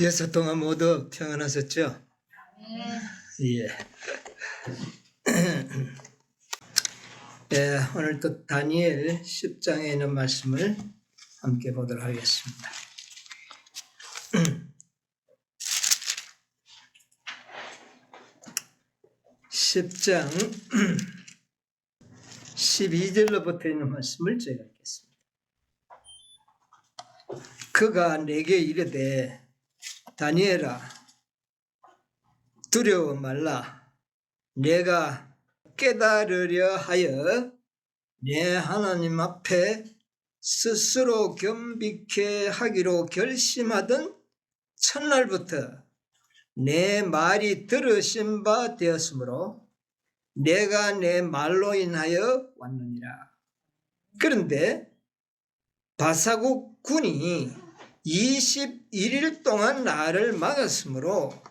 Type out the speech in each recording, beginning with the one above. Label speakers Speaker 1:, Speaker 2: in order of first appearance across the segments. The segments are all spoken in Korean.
Speaker 1: 여섯 동안 모두 평안하셨죠? 예. 예, 오늘 또 다니엘 10장에 있는 말씀을 함께 보도록 하겠습니다. 10장 12절로부터 있는 말씀을 제가 읽겠습니다. 그가 내게 이르되 다니엘아 두려워 말라. 내가 깨달으려 하여 내 하나님 앞에 스스로 겸비케 하기로 결심하던 첫날부터 내 말이 들으신 바 되었으므로 내가 내 말로 인하여 왔느니라. 그런데 바사국 군이 21일 동안 나를 막았으므로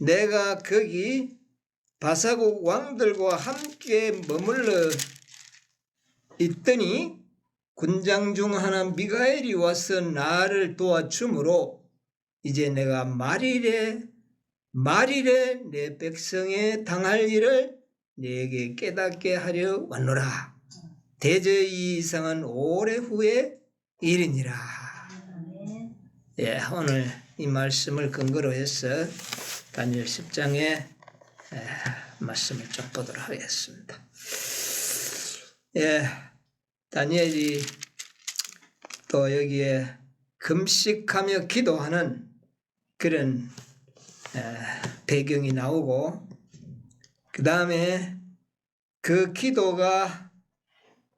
Speaker 1: 내가 거기 바사국 왕들과 함께 머물러 있더니 군장 중 하나 미가엘이 와서 나를 도와주므로 이제 내가 말일에 내 백성에 당할 일을 내게 깨닫게 하려 왔노라. 대저히 이 이상은 오래 후에 일이니라. 예, 오늘 이 말씀을 근거로 해서 다니엘 10장의 말씀을 좀 보도록 하겠습니다. 예, 다니엘이 또 여기에 금식하며 기도하는 그런 배경이 나오고, 그 다음에 그 기도가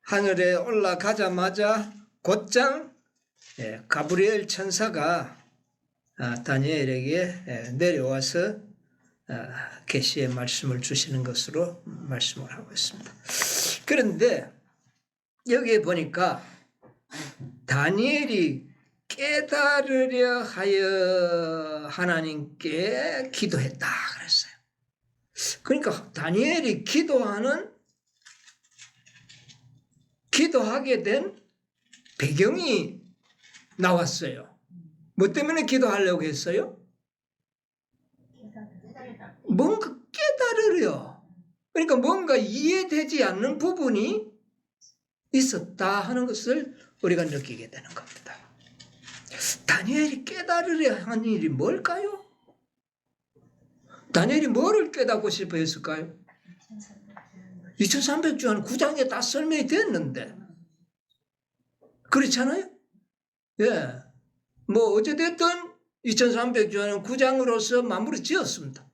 Speaker 1: 하늘에 올라가자마자 곧장 가브리엘 천사가 다니엘에게 내려와서 계시의 말씀을 주시는 것으로 말씀을 하고 있습니다. 그런데 여기에 보니까 다니엘이 깨달으려 하여 하나님께 기도했다 그랬어요. 그러니까 다니엘이 기도하게 된 배경이 나왔어요. 뭐 때문에 기도하려고 했어요? 뭔가 깨달으려. 그러니까 뭔가 이해되지 않는 부분이 있었다 하는 것을 우리가 느끼게 되는 겁니다. 다니엘이 깨달으려 하는 일이 뭘까요? 다니엘이 뭐를 깨닫고 싶어 했을까요? 2300주한 9장에 다 설명이 됐는데 그렇잖아요? 예. 뭐 어찌됐든 2300주한 9장으로서 마무리 지었습니다.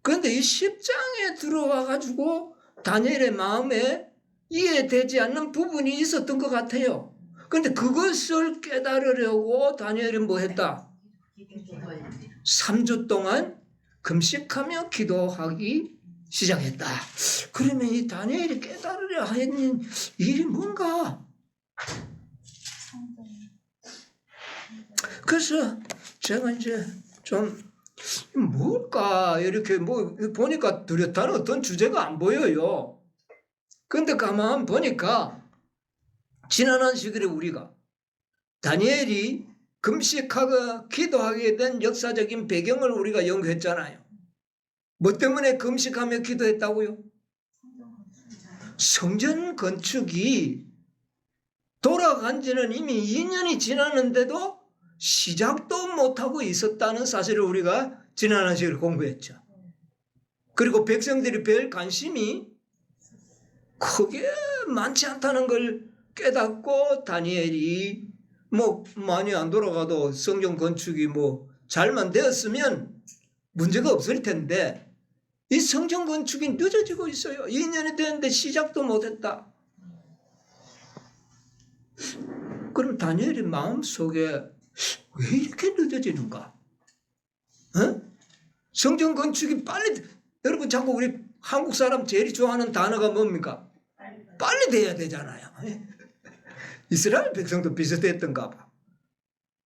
Speaker 1: 그런데 이 10장에 들어와 가지고 다니엘의 마음에 이해되지 않는 부분이 있었던 것 같아요. 그런데 그것을 깨달으려고 다니엘이 뭐 했다? 3주 동안 금식하며 기도하기 시작했다. 그러면 이 다니엘이 깨달으려 하는 일이 뭔가? 그래서 제가 이제 좀 뭘까 이렇게 뭐 보니까 뚜렷한 어떤 주제가 안 보여요. 그런데 가만 보니까 지난 안식일에 우리가 다니엘이 금식하고 기도하게 된 역사적인 배경을 우리가 연구했잖아요. 뭐 때문에 금식하며 기도했다고요? 성전 건축이 돌아간 지는 이미 2년이 지났는데도 시작도 못하고 있었다는 사실을 우리가 지난 안식일에 공부했죠. 그리고 백성들이 별 관심이 크게 많지 않다는 걸 깨닫고 다니엘이 뭐 많이 안 돌아가도 성전 건축이 뭐 잘만 되었으면 문제가 없을 텐데 이 성전 건축이 늦어지고 있어요. 2년이 됐는데 시작도 못했다. 그럼 다니엘의 마음속에 왜 이렇게 늦어지는가? 성전 건축이 빨리, 여러분 자꾸 우리 한국 사람 제일 좋아하는 단어가 뭡니까? 빨리 돼야 되잖아요. 이스라엘 백성도 비슷했던가 봐.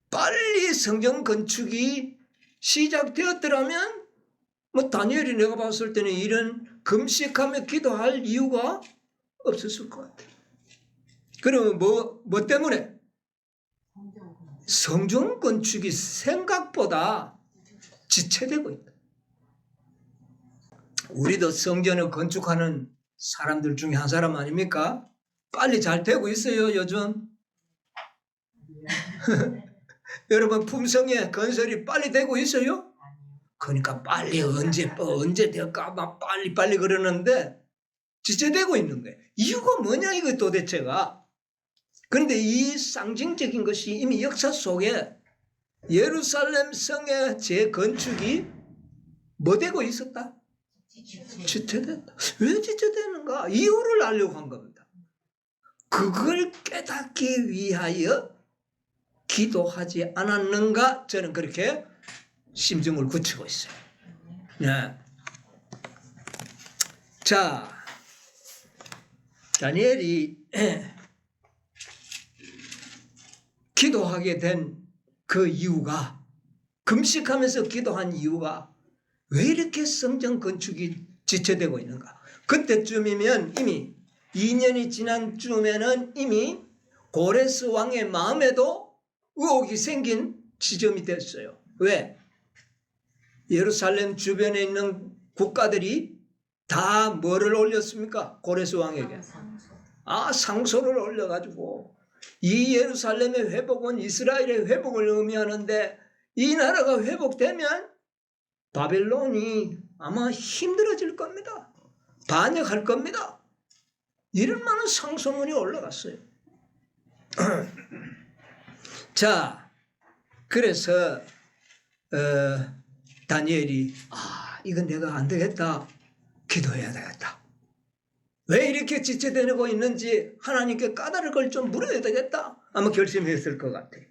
Speaker 1: 빨리 성전 건축이 시작되었더라면 뭐 다니엘이 내가 봤을 때는 이런 금식하며 기도할 이유가 없었을 것 같아요. 그러면 뭐 때문에? 성전 건축이 생각보다 지체되고 있다. 우리도 성전을 건축하는 사람들 중에 한 사람 아닙니까? 빨리 잘 되고 있어요, 요즘. 여러분, 품성의 건설이 빨리 되고 있어요? 그러니까 빨리 언제 될까 막 빨리 그러는데 지체되고 있는 거예요. 이유가 뭐냐 이거 도대체가. 그런데 이 상징적인 것이 이미 역사 속에 예루살렘 성의 재건축이 뭐 되고 있었다? 지체됐다. 왜 지체되는가? 이유를 알려고 한 겁니다. 그걸 깨닫기 위하여 기도하지 않았는가? 저는 그렇게 심증을 굳히고 있어요. 네. 자, 다니엘이 기도하게 된 그 이유가, 금식하면서 기도한 이유가 왜 이렇게 성전 건축이 지체되고 있는가? 그때쯤이면 이미 2년이 지난 쯤에는 이미 고레스 왕의 마음에도 의혹이 생긴 지점이 됐어요. 왜? 예루살렘 주변에 있는 국가들이 다 뭐를 올렸습니까? 고레스 왕에게. 상소를 올려가지고 이 예루살렘의 회복은 이스라엘의 회복을 의미하는데 이 나라가 회복되면 바벨론이 아마 힘들어질 겁니다. 반역할 겁니다. 이런 많은 상소문이 올라갔어요. 자, 그래서 다니엘이 이건 내가 안 되겠다. 기도해야 되겠다. 왜 이렇게 지체되고 있는지 하나님께 까닭을 걸 좀 물어야 되겠다. 아마 결심했을 것 같아요.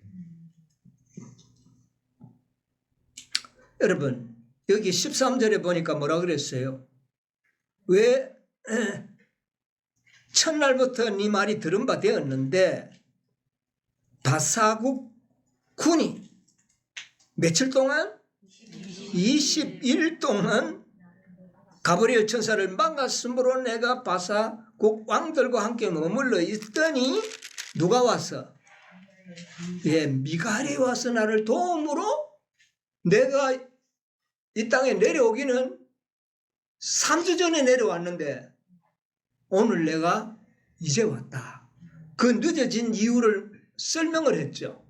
Speaker 1: 여러분, 여기 13절에 보니까 뭐라 그랬어요? 왜 첫날부터 네 말이 들은 바 되었는데 바사국 군이 며칠 동안? 20일 동안 가브리엘 천사를 막았으므로 내가 바사국 왕들과 함께 머물러 있더니 누가 와서? 미갈이 와서 나를 도움으로 내가 이 땅에 내려오기는 3주 전에 내려왔는데 오늘 내가 이제 왔다. 그 늦어진 이유를 설명을 했죠.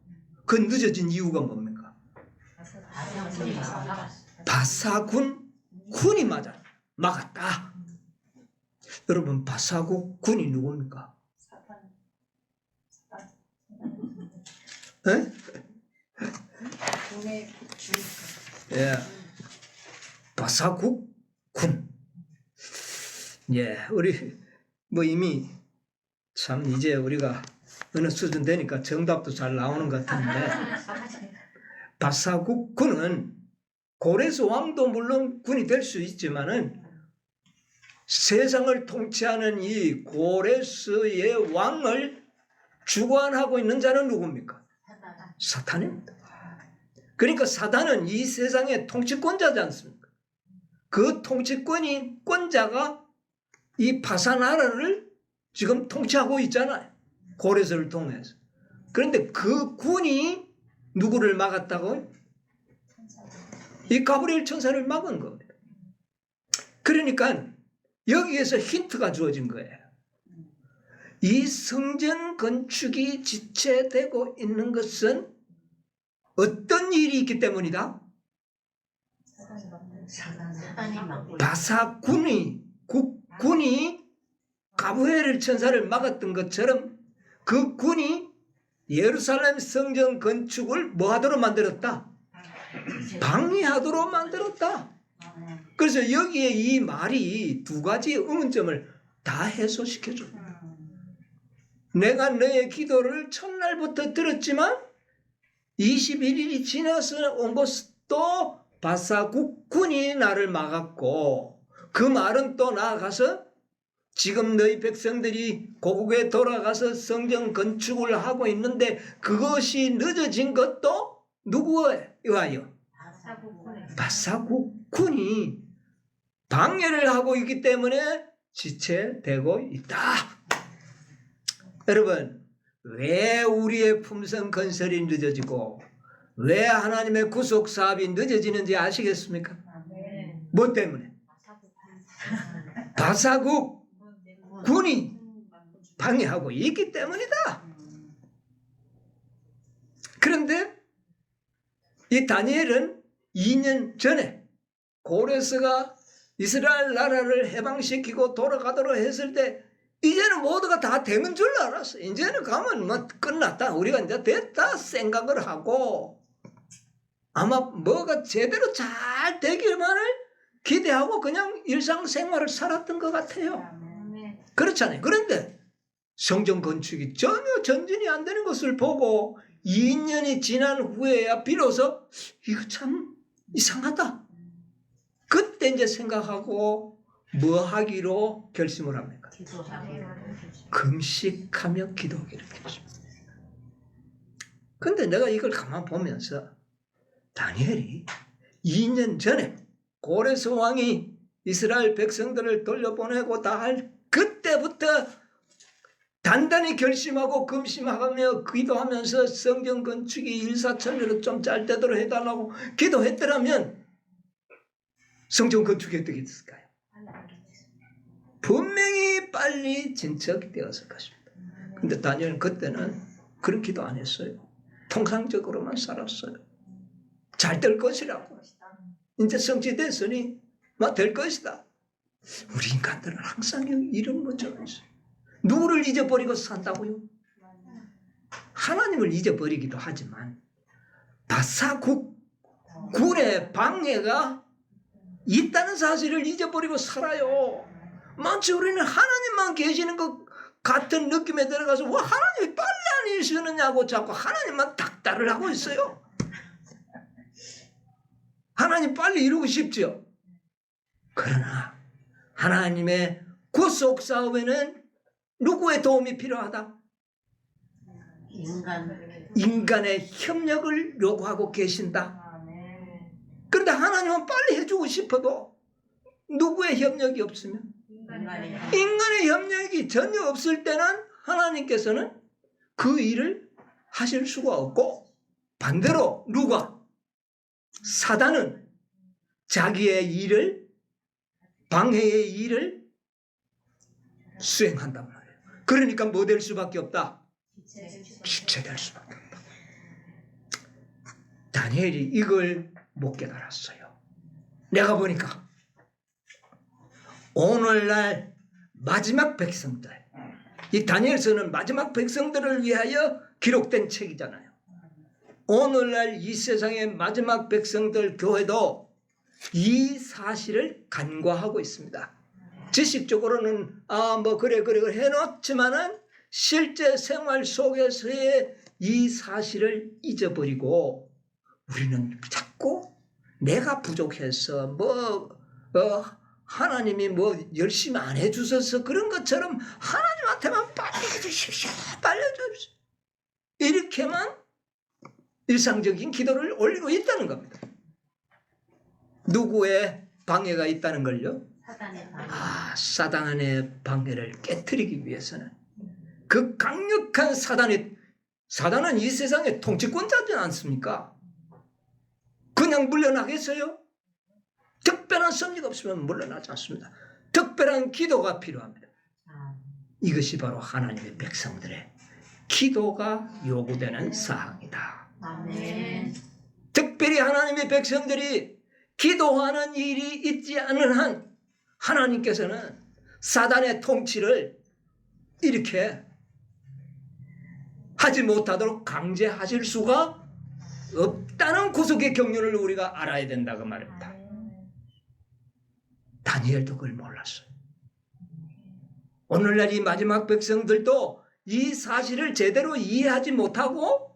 Speaker 1: 그 늦어진 이유가 뭡니까? 바사군이 막았다. 여러분, 바사국 군이 누굽니까? 예, 바사국 군. 예, 우리 이미 참 이제 우리가 어느 수준 되니까 정답도 잘 나오는 것 같은데 바사국 군은 고레스 왕도 물론 군이 될 수 있지만은 세상을 통치하는 이 고레스의 왕을 주관하고 있는 자는 누굽니까? 사탄입니다. 그러니까 사탄은 이 세상의 통치권자지 않습니까? 그 통치권자가 이 바사 나라를 지금 통치하고 있잖아요. 고레스를 통해서. 그런데 그 군이 누구를 막았다고요? 이 가브리엘 천사를 막은 겁니다. 그러니까 여기에서 힌트가 주어진 거예요. 이 성전 건축이 지체되고 있는 것은 어떤 일이 있기 때문이다? 바사군이 가브리엘 천사를 막았던 것처럼 그 군이 예루살렘 성전 건축을 뭐 하도록 만들었다? 방해하도록 만들었다. 그래서 여기에 이 말이 두 가지 의문점을 다 해소시켜줘. 내가 너의 기도를 첫날부터 들었지만 21일이 지나서 온 것도 바사국군이 나를 막았고, 그 말은 또 나아가서 지금 너희 백성들이 고국에 돌아가서 성전 건축을 하고 있는데 그것이 늦어진 것도 누구에 의하여? 바사국군이 방해를 하고 있기 때문에 지체되고 있다. 여러분, 왜 우리의 품성 건설이 늦어지고 왜 하나님의 구속 사업이 늦어지는지 아시겠습니까? 뭐 때문에? 바사국 군이 방해하고 있기 때문이다. 그런데 이 다니엘은 2년 전에 고레스가 이스라엘 나라를 해방시키고 돌아가도록 했을 때 이제는 모두가 다 되는 줄 알았어. 이제는 가면 뭐 끝났다. 우리가 이제 됐다 생각을 하고 아마 뭐가 제대로 잘 되기만을 기대하고 그냥 일상생활을 살았던 것 같아요. 그렇잖아요. 그런데 성전 건축이 전혀 전진이 안 되는 것을 보고 2년이 지난 후에야 비로소 이거 참 이상하다. 그때 이제 생각하고 뭐 하기로 결심을 합니까? 금식하며 기도하기로 결심합니다. 근데 내가 이걸 가만 보면서 다니엘이 2년 전에 고레스 왕이 이스라엘 백성들을 돌려보내고 다 할 그때부터 단단히 결심하고 금심하며 기도하면서 성전 건축이 일사천리로 좀 잘 되도록 해달라고 기도했더라면 성전 건축이 어떻게 됐을까요? 분명히 빨리 진척이 되었을 것입니다. 근데 다니엘은 그때는 그런 기도 안 했어요. 통상적으로만 살았어요. 잘 될 것이라고. 이제 성취됐으니 막 될 것이다. 우리 인간들은 항상 이런 문제가 있어요. 누구를 잊어버리고 산다고요? 하나님을 잊어버리기도 하지만 바사국 군의 방해가 있다는 사실을 잊어버리고 살아요. 마치 우리는 하나님만 계시는 것 같은 느낌에 들어가서 왜 하나님이 빨리 안 일시느냐고 자꾸 하나님만 닥달을 하고 있어요. 하나님 빨리 이루고 싶죠. 그러나 하나님의 구속 사업에는 누구의 도움이 필요하다? 인간의 협력을 요구하고 계신다. 그런데 하나님은 빨리 해주고 싶어도 누구의 협력이 없으면 인간의 협력이 전혀 없을 때는 하나님께서는 그 일을 하실 수가 없고 반대로 누가? 사단은 자기의 일을 방해의 일을 수행한단 말이에요. 그러니까 뭐 될 수밖에 없다? 주체될 수밖에 없다. 다니엘이 이걸 못 깨달았어요. 내가 보니까 오늘날 마지막 백성들, 이 다니엘서는 마지막 백성들을 위하여 기록된 책이잖아요. 오늘날 이 세상의 마지막 백성들 교회도 이 사실을 간과하고 있습니다. 지식적으로는 뭐 그래 해놓지만은 실제 생활 속에서의 이 사실을 잊어버리고 우리는 자꾸 내가 부족해서 하나님이 열심히 안 해주셔서 그런 것처럼 하나님한테만 빨리 해주십시오. 빨리 해주십시오. 이렇게만 일상적인 기도를 올리고 있다는 겁니다. 누구의 방해가 있다는 걸요? 사단의 방해를 깨트리기 위해서는 그 강력한 사단은 이 세상의 통치권자지 않습니까? 그냥 물러나겠어요? 특별한 섭리가 없으면 물러나지 않습니다. 특별한 기도가 필요합니다. 이것이 바로 하나님의 백성들의 기도가 요구되는 사항이다. 아멘. 특별히 하나님의 백성들이 기도하는 일이 있지 않은 한 하나님께서는 사단의 통치를 이렇게 하지 못하도록 강제하실 수가 없다는 구속의 경륜을 우리가 알아야 된다고 말입니다. 다니엘도 그걸 몰랐어요. 오늘날 이 마지막 백성들도 이 사실을 제대로 이해하지 못하고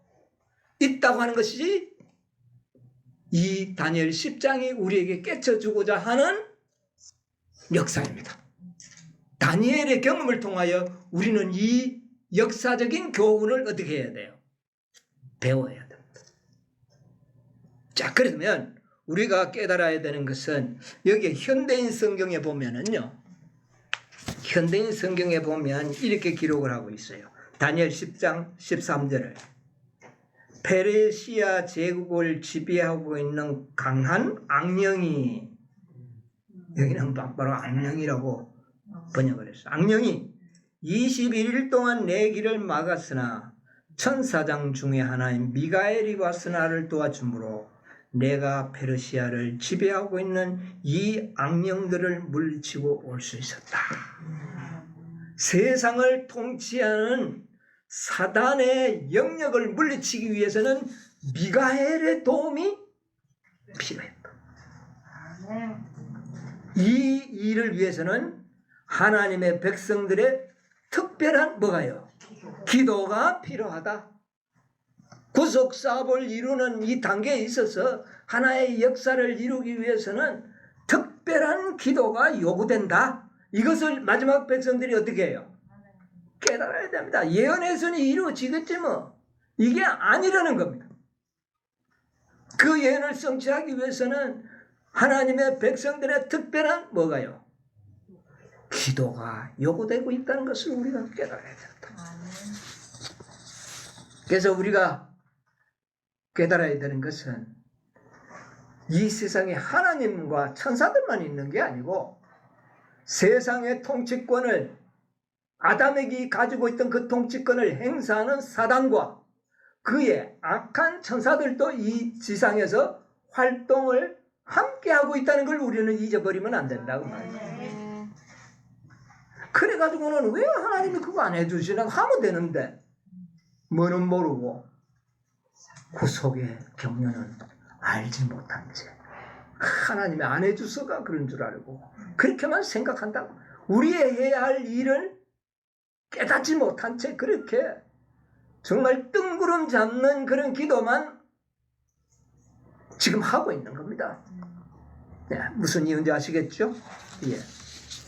Speaker 1: 있다고 하는 것이 이 다니엘 10장이 우리에게 깨쳐주고자 하는 역사입니다. 다니엘의 경험을 통하여 우리는 이 역사적인 교훈을 어떻게 해야 돼요? 배워야 됩니다. 자, 그러면 우리가 깨달아야 되는 것은 여기 현대인 성경에 보면은요. 현대인 성경에 보면 이렇게 기록을 하고 있어요. 다니엘 10장 13절에 페르시아 제국을 지배하고 있는 강한 악령이, 여기는 바로 악령이라고 번역을 했어. 악령이 21일 동안 내 길을 막았으나 천사장 중에 하나인 미가엘이 와서 나를 도와주므로 내가 페르시아를 지배하고 있는 이 악령들을 물리치고 올 수 있었다. 세상을 통치하는 사단의 영역을 물리치기 위해서는 미가엘의 도움이 필요했다. 이 일을 위해서는 하나님의 백성들의 특별한 뭐가요? 기도가 필요하다. 구속사업을 이루는 이 단계에 있어서 하나의 역사를 이루기 위해서는 특별한 기도가 요구된다. 이것을 마지막 백성들이 어떻게 해요? 깨달아야 됩니다. 예언에서는 이루어지겠지 뭐. 이게 아니라는 겁니다. 그 예언을 성취하기 위해서는 하나님의 백성들의 특별한 뭐가요? 기도가 요구되고 있다는 것을 우리가 깨달아야 된다. 그래서 우리가 깨달아야 되는 것은 이 세상에 하나님과 천사들만 있는 게 아니고 세상의 통치권을, 아담에게 가지고 있던 그 통치권을 행사하는 사단과 그의 악한 천사들도 이 지상에서 활동을 함께하고 있다는 걸 우리는 잊어버리면 안 된다고 말이에요. 그래가지고는 왜 하나님이 그거 안 해주시나 하면 되는데 뭐는 모르고 구속의 경륜은 알지 못한 채 하나님이 안 해주서가 그런 줄 알고 그렇게만 생각한다고, 우리의 해야 할 일을 깨닫지 못한 채 그렇게 정말 뜬구름 잡는 그런 기도만 지금 하고 있는 겁니다. 네, 무슨 이유인지 아시겠죠? 예.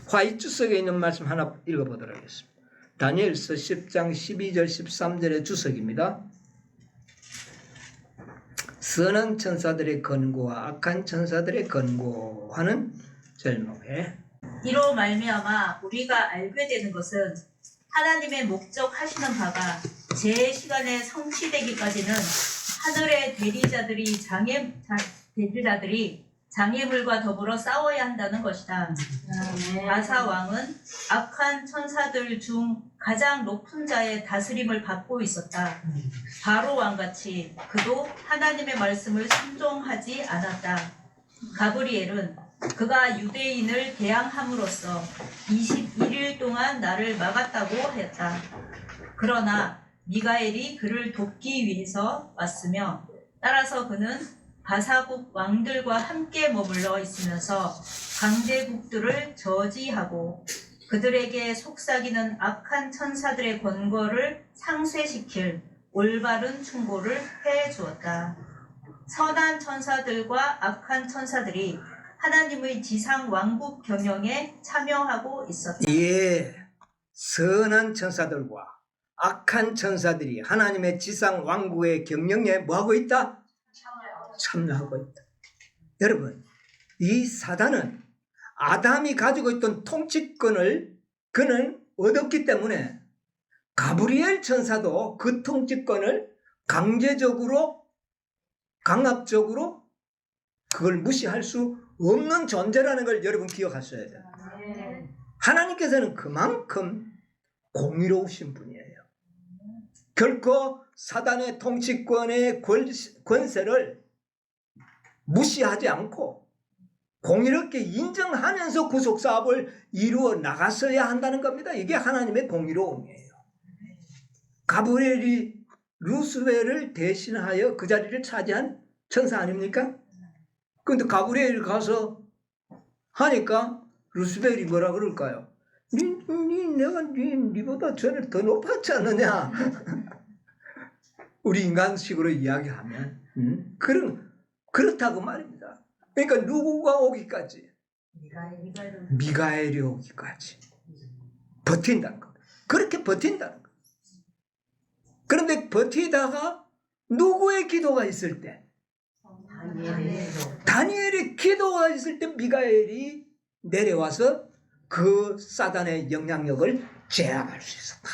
Speaker 1: 화이주석에 있는 말씀 하나 읽어보도록 하겠습니다. 다니엘서 10장 12절 13절의 주석입니다. 선한 천사들의 권고와 악한 천사들의 권고하는 절목에
Speaker 2: 이로 말미암아 우리가 알게 되는 것은 하나님의 목적하시는 바가 제 시간에 성취되기까지는 하늘의 대리자들이 장애물과 더불어 싸워야 한다는 것이다. 바사 왕은 악한 천사들 중 가장 높은 자의 다스림을 받고 있었다. 바로 왕같이 그도 하나님의 말씀을 순종하지 않았다. 가브리엘은 그가 유대인을 대항함으로써 21일 동안 나를 막았다고 하였다. 그러나 미가엘이 그를 돕기 위해서 왔으며 따라서 그는 바사국 왕들과 함께 머물러 있으면서 강대국들을 저지하고 그들에게 속삭이는 악한 천사들의 권고를 상쇄시킬 올바른 충고를 해주었다. 선한 천사들과 악한 천사들이 하나님의 지상 왕국 경영에 참여하고 있었다.
Speaker 1: 예, 선한 천사들과 악한 천사들이 하나님의 지상 왕국의 경영에 뭐하고 있다? 참여하고 있다. 여러분, 이 사단은 아담이 가지고 있던 통치권을 그는 얻었기 때문에 가브리엘 천사도 그 통치권을 강제적으로, 강압적으로 그걸 무시할 수 없는 존재라는 걸 여러분 기억하셔야 돼요. 하나님께서는 그만큼 공의로우신 분이에요. 결코 사단의 통치권의 권세를 무시하지 않고 공의롭게 인정하면서 구속사업을 이루어 나갔어야 한다는 겁니다. 이게 하나님의 공의로움이에요. 가브리엘이 루스벨을 대신하여 그 자리를 차지한 천사 아닙니까? 그런데 가브리엘이 가서 하니까 루스벨이 뭐라 그럴까요? 내가 니보다 전에 더 높았지 않느냐? 우리 인간식으로 이야기하면 그렇다고 말입니다. 그러니까 누구가 오기까지? 미가엘이 오기까지 버틴다는 겁니다. 그렇게 버틴다는 겁니다. 그런데 버티다가 누구의 기도가 있을 때? 다니엘의 기도가 있을 때 미가엘이 내려와서 그 사단의 영향력을 제압할 수 있었다.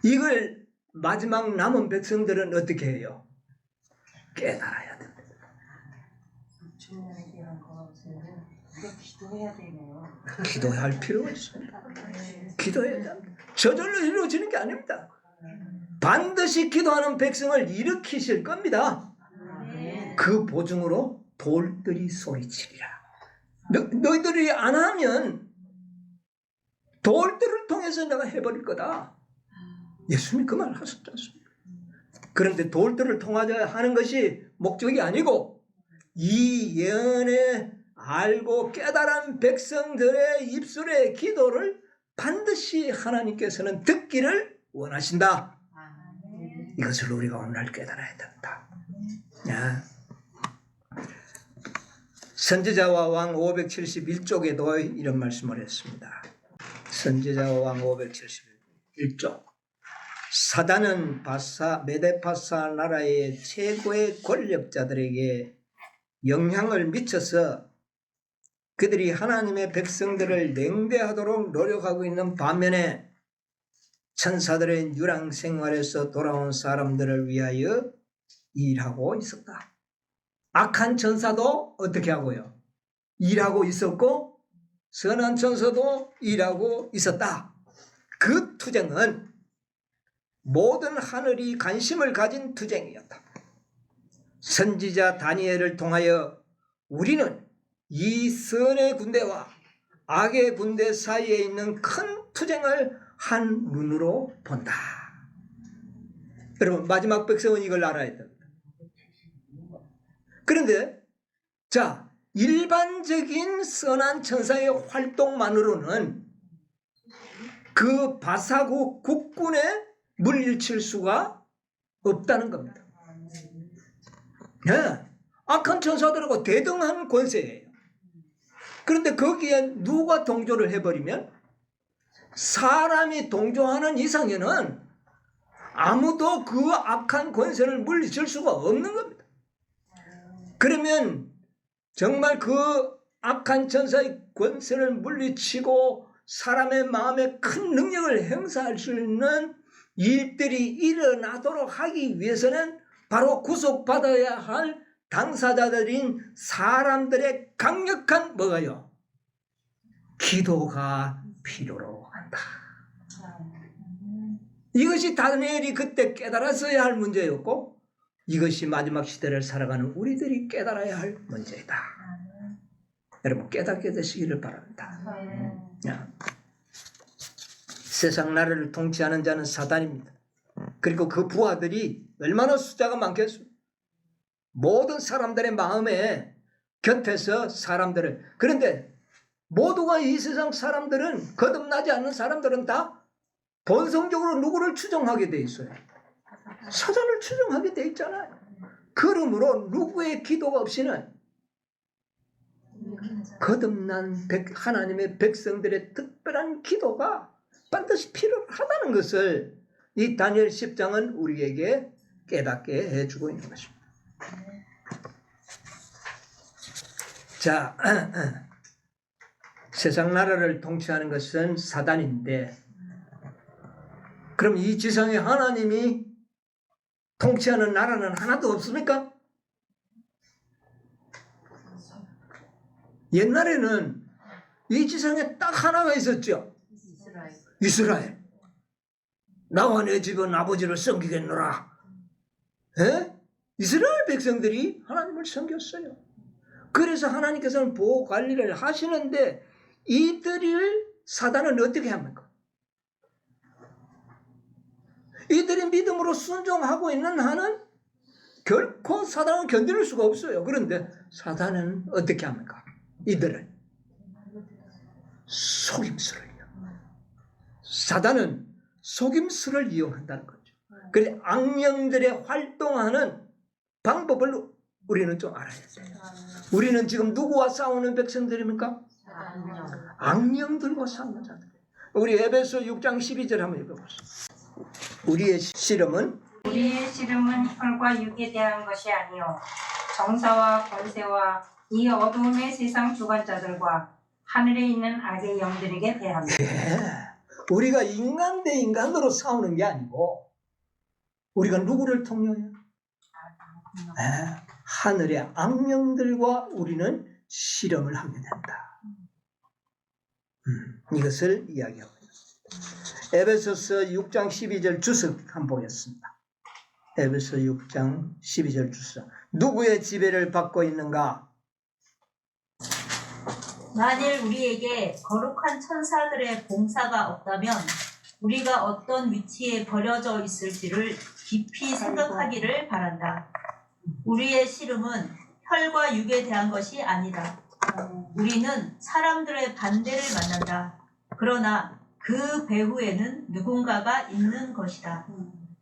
Speaker 1: 이걸 마지막 남은 백성들은 어떻게 해요? 깨달아야 됩니다.
Speaker 3: 중년에 대한 것은 우리가 기도해야 되네요.
Speaker 1: 기도할 필요가 있습니다. 기도해야 됩니다. 저절로 이루어지는 게 아닙니다. 반드시 기도하는 백성을 일으키실 겁니다. 그 보증으로 돌들이 소리치리라. 너희들이 안 하면 돌들을 통해서 내가 해버릴 거다. 예수님이 그 말 하셨지 않습니까? 그런데 돌들을 통하자 하는 것이 목적이 아니고 이 예언에 알고 깨달은 백성들의 입술의 기도를 반드시 하나님께서는 듣기를 원하신다. 이것을 우리가 오늘 깨달아야 된다. 선지자와 왕 571쪽에도 이런 말씀을 했습니다. 선지자와 왕 571쪽. 사단은 메데파사 나라의 최고의 권력자들에게 영향을 미쳐서 그들이 하나님의 백성들을 냉대하도록 노력하고 있는 반면에 천사들의 유랑 생활에서 돌아온 사람들을 위하여 일하고 있었다. 악한 천사도 어떻게 하고요? 일하고 있었고 선한 천사도 일하고 있었다. 그 투쟁은 모든 하늘이 관심을 가진 투쟁이었다. 선지자 다니엘을 통하여 우리는 이 선의 군대와 악의 군대 사이에 있는 큰 투쟁을 한 눈으로 본다. 여러분 마지막 백성은 이걸 알아야 됩니다. 그런데 자 일반적인 선한 천사의 활동만으로는 그 바사국 국군에 물리칠 수가 없다는 겁니다. 네. 악한 천사들하고 대등한 권세예요. 그런데 거기에 누가 동조를 해버리면 사람이 동조하는 이상에는 아무도 그 악한 권세를 물리칠 수가 없는 겁니다. 그러면 정말 그 악한 천사의 권세를 물리치고 사람의 마음에 큰 능력을 행사할 수 있는 일들이 일어나도록 하기 위해서는 바로 구속받아야 할 당사자들인 사람들의 강력한 뭐가요? 기도가 필요로 한다. 이것이 다니엘이 그때 깨달았어야 할 문제였고 이것이 마지막 시대를 살아가는 우리들이 깨달아야 할 문제이다. 여러분 깨닫게 되시기를 바랍니다. 세상 나라를 통치하는 자는 사단입니다. 그리고 그 부하들이 얼마나 숫자가 많겠습니까? 모든 사람들의 마음에 곁에서 사람들을 그런데 모두가 이 세상 사람들은 거듭나지 않는 사람들은 다 본성적으로 누구를 추종하게 돼 있어요. 사단을 추종하게 돼 있잖아요. 그러므로 누구의 기도가 없이는 거듭난 하나님의 백성들의 특별한 기도가 반드시 필요하다는 것을 이 다니엘 10장은 우리에게 깨닫게 해주고 있는 것입니다. 자, 세상 나라를 통치하는 것은 사단인데 그럼 이 지상에 하나님이 통치하는 나라는 하나도 없습니까? 옛날에는 이 지상에 딱 하나가 있었죠. 이스라엘. 나와 내 집은 아버지를 섬기겠노라. 에? 이스라엘 백성들이 하나님을 섬겼어요. 그래서 하나님께서는 보호 관리를 하시는데 이들을 사단은 어떻게 합니까? 이들이 믿음으로 순종하고 있는 한은 결코 사단은 견딜 수가 없어요. 그런데 사단은 어떻게 합니까? 이들을 속임수를 사단은 속임수를 이용한다는 거죠. 그래서 악령들의 활동하는 방법을 우리는 좀 알아야 돼요. 우리는 지금 누구와 싸우는 백성들입니까? 악령들과 싸우는 자들. 우리 에베소 6장 12절 한번 읽어보세요. 우리의 씨름은 혈과
Speaker 4: 육에 대한 것이 아니요 정사와 권세와 이 어두움의 세상 주관자들과 하늘에 있는 악의 영들에게 대합니다.
Speaker 1: 예. 우리가 인간 대 인간으로 싸우는 게 아니고 우리가 누구를 통해요? 하늘의 악령들과 우리는 실험을 하게 된다. 이것을 이야기하고 있습니다. 에베소서 6장 12절 주석 한번 보겠습니다. 에베소 6장 12절 주석. 누구의 지배를 받고 있는가?
Speaker 2: 만일 우리에게 거룩한 천사들의 봉사가 없다면 우리가 어떤 위치에 버려져 있을지를 깊이 생각하기를 바란다. 우리의 씨름은 혈과 육에 대한 것이 아니다. 우리는 사람들의 반대를 만난다. 그러나 그 배후에는 누군가가 있는 것이다.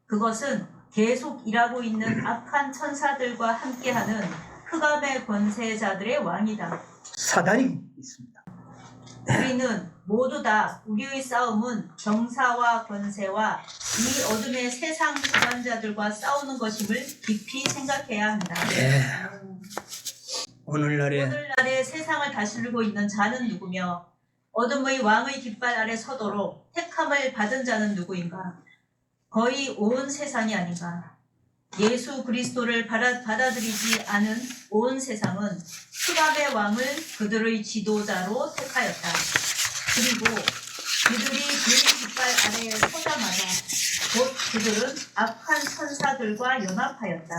Speaker 2: 그것은 계속 일하고 있는 악한 천사들과 함께하는 흑암의 권세자들의 왕이다.
Speaker 1: 사단이 있습니다.
Speaker 2: 우리는 모두 다 우리의 싸움은 정사와 권세와 이 어둠의 세상 주관자들과 싸우는 것임을 깊이 생각해야 한다. 오늘날의 세상을 다스리고 있는 자는 누구며 어둠의 왕의 깃발 아래 서도록 택함을 받은 자는 누구인가? 거의 온 세상이 아닌가? 예수 그리스도를 받아들이지 않은 온 세상은 흑암의 왕을 그들의 지도자로 택하였다. 그리고 그들이 그 깃발 아래에 서자마자 곧 그들은 악한 천사들과 연합하였다.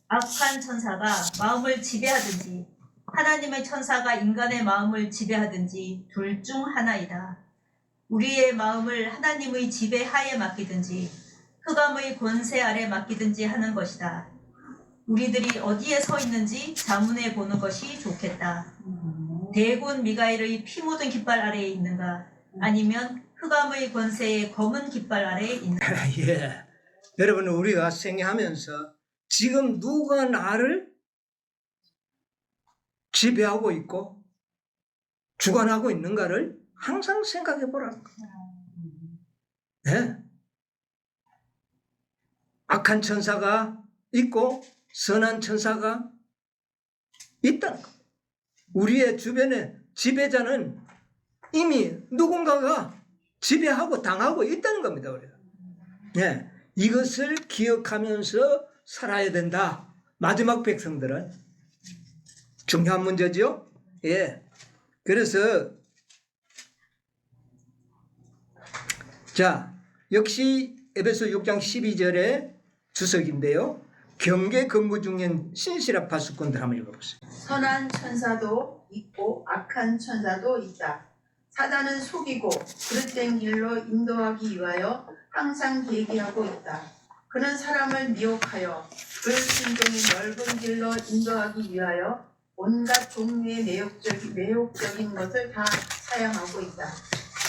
Speaker 2: 악한 천사가 마음을 지배하든지 하나님의 천사가 인간의 마음을 지배하든지 둘 중 하나이다. 우리의 마음을 하나님의 지배하에 맡기든지 흑암의 권세 아래 맡기든지 하는 것이다. 우리들이 어디에 서 있는지 자문해 보는 것이 좋겠다. 대군 미가엘의 피 묻은 깃발 아래에 있는가? 아니면 흑암의 권세의 검은 깃발 아래에 있는가?
Speaker 1: 여러분, 우리가 생애하면서 지금 누가 나를 지배하고 있고 주관하고 있는가를 항상 생각해 보라는 거예요. 악한 천사가 있고 선한 천사가 있다는 거예요. 우리의 주변에 지배자는 이미 누군가가 지배하고 당하고 있다는 겁니다. 우리가. 이것을 기억하면서 살아야 된다. 마지막 백성들은 중요한 문제죠. 그래서 자, 역시 에베소 6장 12절의 주석인데요. 경계 근무 중인 신실한 파수꾼들 한번 읽어보세요.
Speaker 5: 선한 천사도 있고 악한 천사도 있다. 사단은 속이고 그릇된 길로 인도하기 위하여 항상 대기하고 있다. 그는 사람을 미혹하여 불순종의 넓은 길로 인도하기 위하여 온갖 종류의 매혹적인 것을 다 사양하고 있다.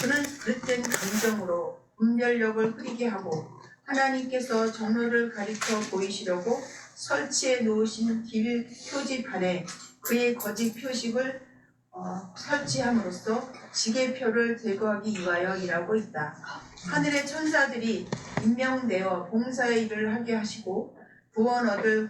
Speaker 5: 그는 그릇된 감정으로 분별력을 흐리게 하고 하나님께서 정로를 가리켜 보이시려고 설치해 놓으신 길 표지판에 그의 거짓 표식을 설치함으로써 지게표를 제거하기 위하여 일하고 있다. 하늘의 천사들이 임명되어 봉사의 일을 하게 하시고 구원 얻을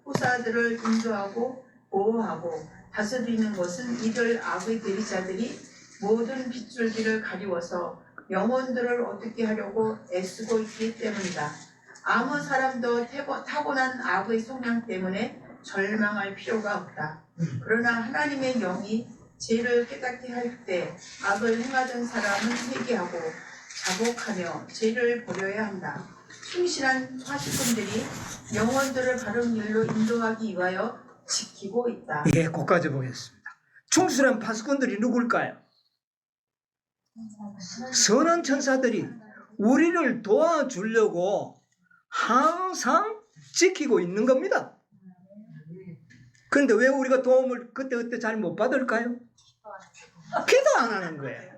Speaker 5: 후사들을 인도하고 보호하고 다스리는 것은 이들 악의 대리자들이 모든 빗줄기를 가리워서 영혼들을 얻게 하려고 애쓰고 있기 때문이다. 아무 사람도 타고난 악의 성향 때문에 절망할 필요가 없다. 그러나 하나님의 영이 죄를 깨닫게 할 때 악을 행하던 사람은 회개하고 자복하며 죄를 버려야 한다. 충실한 파수꾼들이 영혼들을 바른 길로 인도하기 위하여 지키고 있다.
Speaker 1: 거기까지 보겠습니다. 충실한 파수꾼들이 누굴까요? 선한 천사들이 우리를 도와주려고 항상 지키고 있는 겁니다. 그런데 왜 우리가 도움을 그때 잘 못 받을까요? 기도 안 하는 거예요.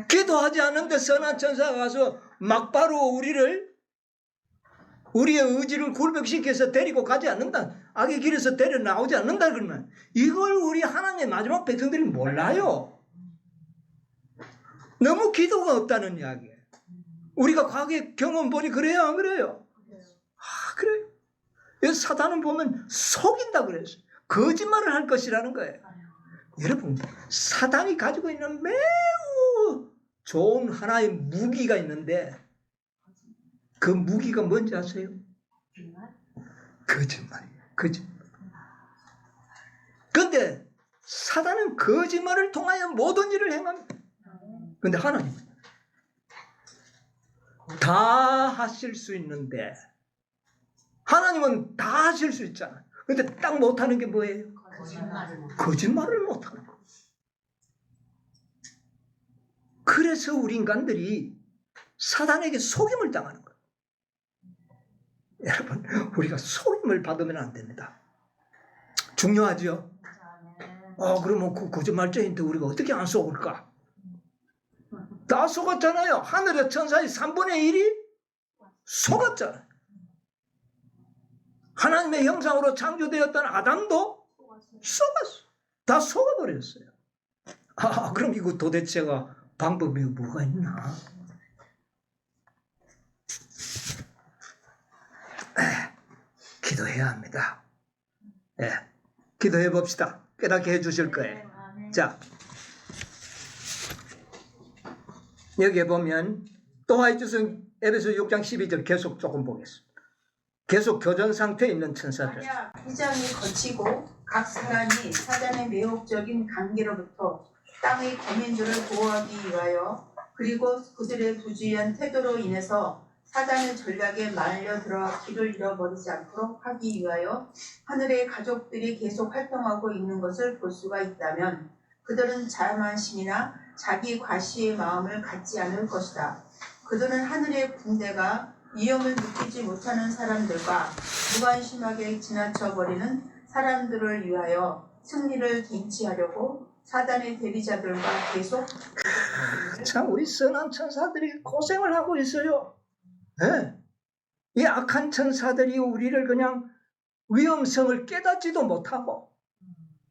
Speaker 1: 기도하지 않는데 선한 천사가 와서 막바로 우리의 의지를 굴복시켜서 데리고 가지 않는다. 악의 길에서 데려 나오지 않는다. 그러면 이걸 우리 하나님의 마지막 백성들이 몰라요. 너무 기도가 없다는 이야기예요. 우리가 과거의 경험 보니 그래요, 안 그래요? 그래요. 여기서 사단은 보면 속인다 그랬어요. 거짓말을 할 것이라는 거예요. 여러분, 사단이 가지고 있는 매우 좋은 하나의 무기가 있는데 그 무기가 뭔지 아세요? 거짓말이에요. 거짓말. 근데 사단은 거짓말을 통하여 모든 일을 행합니다. 근데 하나님은 다 하실 수 있는데, 하나님은 다 하실 수 있잖아요. 근데 딱 못하는 게 뭐예요? 거짓말을 못하는 거. 그래서 우리 인간들이 사단에게 속임을 당하는 거예요. 여러분, 우리가 속임을 받으면 안 됩니다. 중요하죠? 그러면 그 거짓말쟁이한테 우리가 어떻게 안 속을까? 다 속았잖아요. 하늘의 천사의 3분의 1이 속았잖아요. 하나님의 형상으로 창조되었던 아담도 속았어. 다 속아버렸어요. 그럼 이거 도대체가 방법이 뭐가 있나? 기도해야 합니다. 기도해 봅시다. 깨닫게 해주실 거예요. 자, 여기에 보면 또 하이주스 에베소 6장 12절 계속 조금 보겠습니다. 계속 교전 상태에 있는 천사들.
Speaker 5: 만약 휘장이 거치고 각 사람이 사단의 매혹적인 관계로부터 땅의 거민들을 보호하기 위하여 그리고 그들의 부주의한 태도로 인해서 사단의 전략에 말려들어 길을 잃어버리지 않도록 하기 위하여 하늘의 가족들이 계속 활동하고 있는 것을 볼 수가 있다면 그들은 자만심이나 자기 과시의 마음을 갖지 않을 것이다. 그들은 하늘의 군대가 위험을 느끼지 못하는 사람들과 무관심하게 지나쳐버리는 사람들을 위하여 승리를 쟁취하려고 사단의 대리자들과 계속
Speaker 1: 참 우리 선한 천사들이 고생을 하고 있어요. 이 악한 천사들이 우리를 그냥 위험성을 깨닫지도 못하고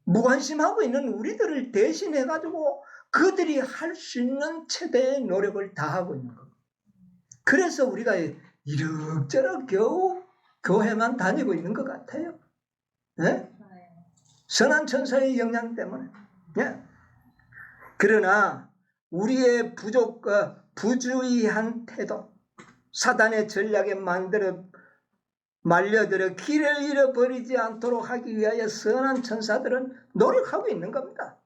Speaker 1: 무관심하고 있는 우리들을 대신해가지고 그들이 할 수 있는 최대의 노력을 다하고 있는 겁니다. 그래서 우리가 이럭저럭 겨우 교회만 다니고 있는 것 같아요. 선한 천사의 영향 때문에. 그러나 우리의 부주의한 태도, 사단의 전략에 말려들어 길을 잃어버리지 않도록 하기 위하여 선한 천사들은 노력하고 있는 겁니다.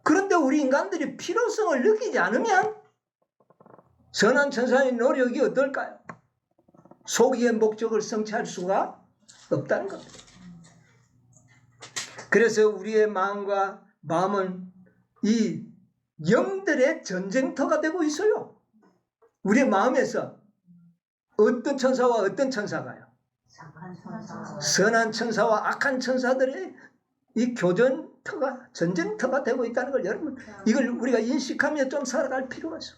Speaker 1: 그런데 우리 인간들이 필요성을 느끼지 않으면 선한 천사의 노력이 어떨까요? 소기의 목적을 성취할 수가 없다는 겁니다. 그래서 우리의 마음은 이 영들의 전쟁터가 되고 있어요. 우리의 마음에서 어떤 천사와 어떤 천사가요? 선한 천사와 악한 천사들의 이 교전터가, 전쟁터가 되고 있다는 걸 여러분, 이걸 우리가 인식하며 좀 살아갈 필요가 있어요.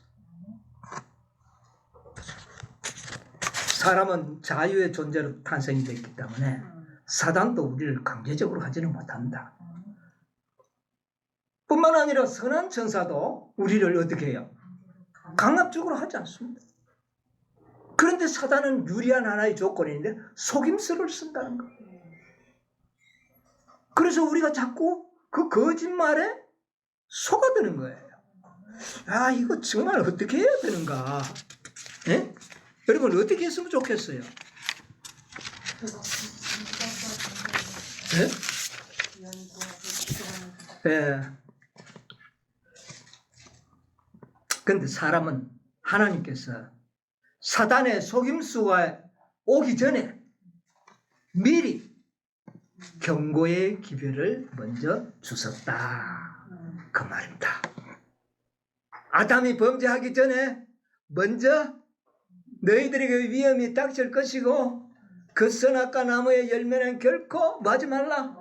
Speaker 1: 사람은 자유의 존재로 탄생이 됐기 때문에 사단도 우리를 강제적으로 하지는 못한다. 뿐만 아니라 선한 천사도 우리를 어떻게 해요? 강압적으로 하지 않습니다. 그런데 사단은 유리한 하나의 조건인데 속임수를 쓴다는 거예요. 그래서 우리가 자꾸 그 거짓말에 속아드는 거예요. 이거 정말 어떻게 해야 되는가? 여러분 어떻게 했으면 좋겠어요? 그런데 사람은 하나님께서 사단의 속임수가 오기 전에 미리 경고의 기별을 먼저 주셨다. 그 말입니다. 아담이 범죄하기 전에 먼저 너희들에게 위험이 닥칠 것이고 그 선악과 나무의 열매는 결코 뭐 하지 말라?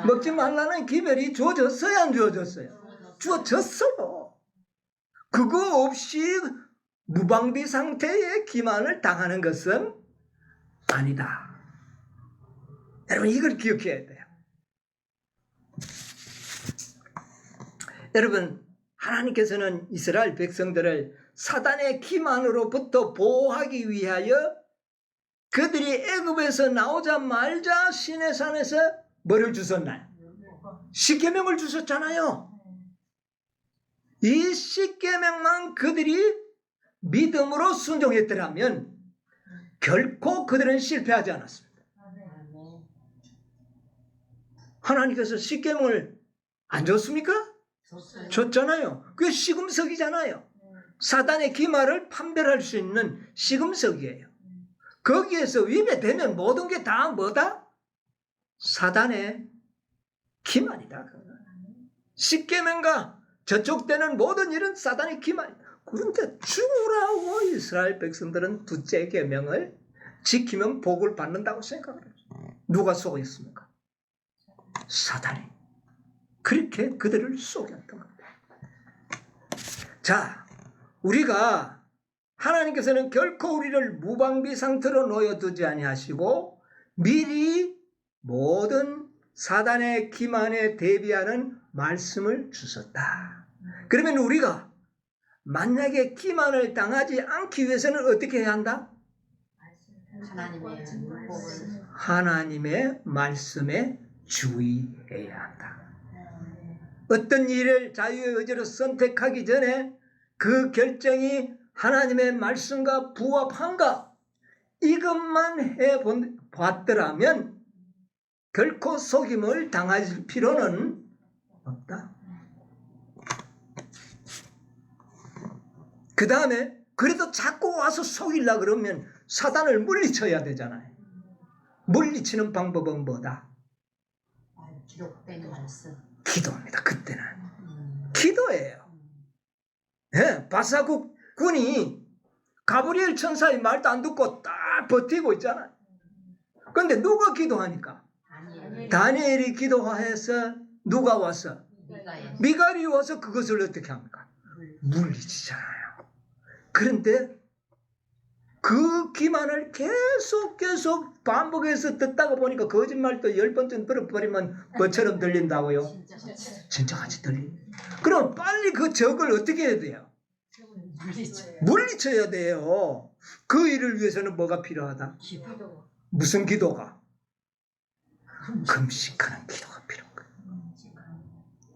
Speaker 1: 먹지 말라는 기별이 주어졌어요? 안 주어졌어요? 주어졌어요. 그거 없이 무방비 상태의 기만을 당하는 것은 아니다. 여러분 이걸 기억해야 돼요. 여러분 하나님께서는 이스라엘 백성들을 사단의 기만으로부터 보호하기 위하여 그들이 애굽에서 나오자마자 시내산에서 뭐를 주셨나요? 십계명을 주셨잖아요. 이 십계명만 그들이 믿음으로 순종했더라면 결코 그들은 실패하지 않았습니다. 하나님께서 십계명을 안 줬습니까? 줬잖아요. 그게 시금석이잖아요. 사단의 기말을 판별할 수 있는 시금석이에요. 거기에서 위배되면 모든 게 다 뭐다? 사단의 기말이다. 십계명과 저촉되는 모든 일은 사단의 기말. 그런데 죽으라고 이스라엘 백성들은 둘째 계명을 지키면 복을 받는다고 생각을 해요. 누가 속였습니까? 사단이. 그렇게 그들을 속였던 겁니다. 자, 우리가 하나님께서는 결코 우리를 무방비 상태로 놓여두지 아니하시고 미리 모든 사단의 기만에 대비하는 말씀을 주셨다. 그러면 우리가 만약에 기만을 당하지 않기 위해서는 어떻게 해야 한다? 하나님의 말씀에 주의해야 한다. 어떤 일을 자유의 의지로 선택하기 전에 그 결정이 하나님의 말씀과 부합한가? 이것만 해봤더라면 결코 속임을 당할 필요는 없다. 그 다음에 그래도 자꾸 와서 속이려 그러면 사단을 물리쳐야 되잖아요. 물리치는 방법은 뭐다?
Speaker 3: 기록된 말씀.
Speaker 1: 기도입니다. 그때는 기도예요. 네, 바사국 군이 가브리엘 천사의 말도 안 듣고 딱 버티고 있잖아요. 그런데 누가 기도하니까? 다니엘이 기도해서 누가 와서? 미가엘이 와서 그것을 어떻게 합니까? 물리치잖아요. 그런데 그 기만을 계속 반복해서 듣다가 보니까 거짓말도 10번쯤 들어버리면 뭐처럼 들린다고요? 진짜 같이 들립니다. 그럼 빨리 그 적을 어떻게 해야 돼요? 물리쳐야 돼요. 그 일을 위해서는 뭐가 필요하다? 무슨 기도가? 금식하는 기도가 필요한 거예요.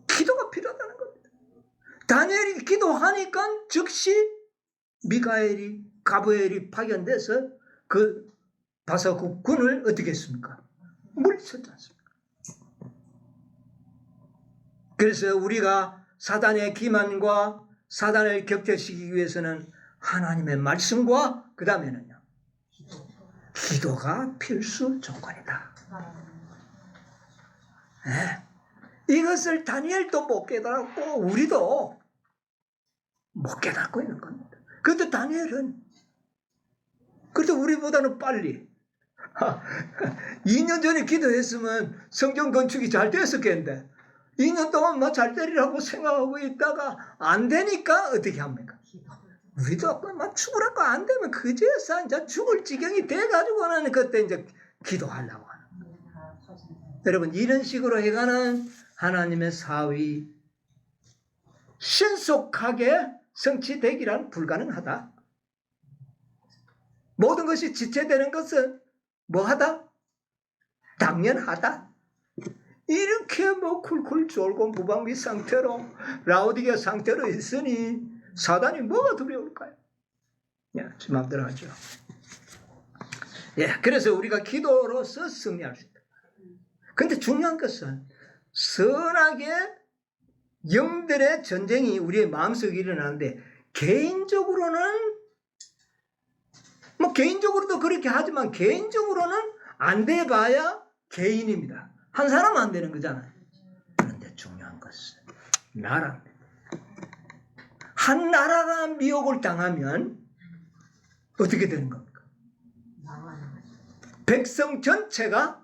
Speaker 1: 기도가 필요하다는 겁니다. 다니엘이 기도하니까 즉시 미가엘이 가브리엘이 파견돼서 그 바사국 군을 어떻게 했습니까? 물리쳤지 않습니까? 그래서 우리가 사단의 기만과 사단을 격퇴시키기 위해서는 하나님의 말씀과 그 다음에는요 기도가 필수 조건이다. 네. 이것을 다니엘도 못 깨달았고 우리도 못 깨닫고 있는 겁니다. 그런데 다니엘은 그래도 우리보다는 빨리 2년 전에 기도했으면 성전 건축이 잘 됐었겠는데 2년 동안 뭐 잘 되리라고 생각하고 있다가 안 되니까 어떻게 합니까? 우리도 막 죽으라고 안 되면 그제서 이제 죽을 지경이 돼가지고는 그때 이제 기도하려고 하는 거예요. 여러분 이런 식으로 해가는 하나님의 사위 신속하게 성취되기란 불가능하다. 모든 것이 지체되는 것은 뭐하다? 당연하다. 이렇게 뭐 쿨쿨 졸고 무방비 상태로 라오디게 상태로 있으니 사단이 뭐가 두려울까요? 예, 제 마음대로 하죠. 예, 그래서 우리가 기도로서 승리할 수 있다. 그런데 중요한 것은 선하게 영들의 전쟁이 우리의 마음속에 일어나는데 개인적으로는 뭐 개인적으로도 그렇게 하지만 개인적으로는 안 돼봐야 개인입니다. 한 사람은 안 되는 거잖아요. 그런데 중요한 것은 나라입니다. 한 나라가 미혹을 당하면 어떻게 되는 겁니까? 백성 전체가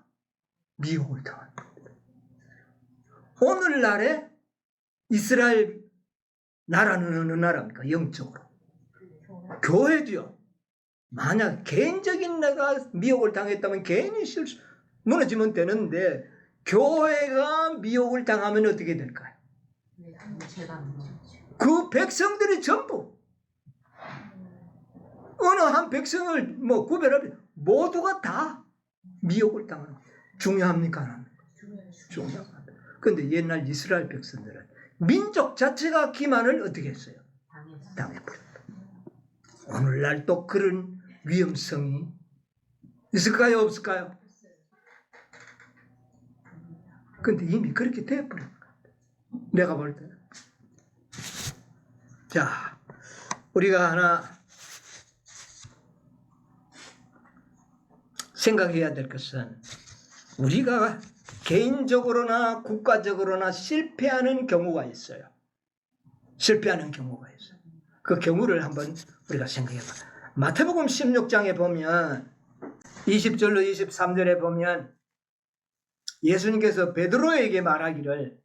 Speaker 1: 미혹을 당하는 겁니다. 오늘날에 이스라엘 나라는 어느 나라입니까? 영적으로. 교회도요. 만약 개인적인 내가 미혹을 당했다면 개인이 무너지면 되는데 교회가 미혹을 당하면 어떻게 될까요? 그 백성들이 전부 어느 한 백성을 뭐 구별하면 모두가 다 미혹을 당하는 거예요. 중요합니까? 중요합니다. 그런데 옛날 이스라엘 백성들은 민족 자체가 기만을 어떻게 했어요? 당해버렸다. 오늘날 또 그런 위험성이 있을까요? 없을까요? 근데 이미 그렇게 되어버린 거예요. 내가 볼 때는. 자, 우리가 하나 생각해야 될 것은 우리가 개인적으로나 국가적으로나 실패하는 경우가 있어요. 실패하는 경우가 있어요. 그 경우를 한번 우리가 생각해봐. 마태복음 16장에 보면 20절로 23절에 보면 예수님께서 베드로에게 말하기를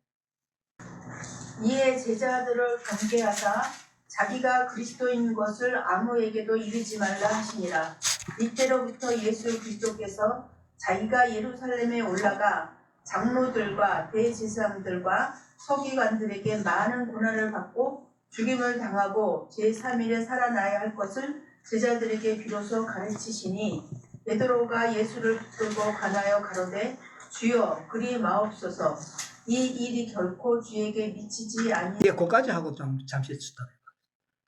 Speaker 5: 이에 제자들을 경계하사 자기가 그리스도인 것을 아무에게도 이르지 말라 하시니라. 이때로부터 예수 그리스도께서 자기가 예루살렘에 올라가 장로들과 대제사장들과 서기관들에게 많은 고난을 받고 죽임을 당하고 제3일에 살아나야 할 것을 제자들에게 비로소 가르치시니 베드로가 예수를 붙들고 관하여 가로되 주여 그리 마옵소서 이 일이 결코 주에게 미치지 아니.
Speaker 1: 예, 그까지 하고 잠시 스톱해요.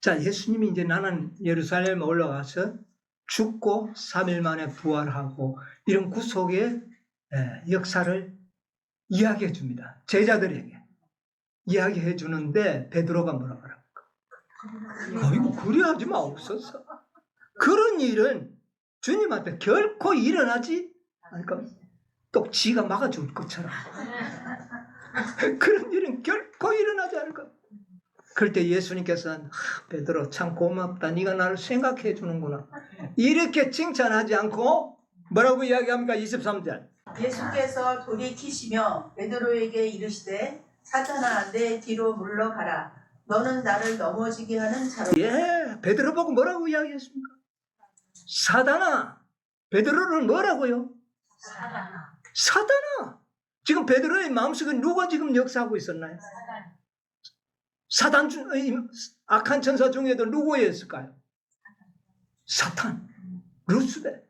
Speaker 1: 자, 예수님이 이제 나는 예루살렘에 올라가서 죽고 3일 만에 부활하고 이런 구속의 역사를 이야기해 줍니다. 제자들에게 이야기해 주는데 베드로가 뭐라 그럽니까? 아이고 그리 하지 마옵소서. 그런 일은 주님한테 결코 일어나지 않을까? 또 지가 막아줄 것처럼 그런 일은 결코 일어나지 않을 것. 그럴 때 예수님께서는 베드로 참 고맙다. 네가 나를 생각해 주는구나. 이렇게 칭찬하지 않고 뭐라고 이야기합니까? 23절.
Speaker 5: 예수께서 돌이키시며 베드로에게 이르시되 사탄아 내 뒤로 물러가라. 너는 나를 넘어지게 하는 자로.
Speaker 1: 예, 베드로 보고 뭐라고 이야기했습니까? 사단아. 베드로를 뭐라고요? 사단아. 지금 베드로의 마음속에 누가 지금 역사하고 있었나요? 사단 중 악한 천사 중에도 누구였을까요? 사탄, 루스벨.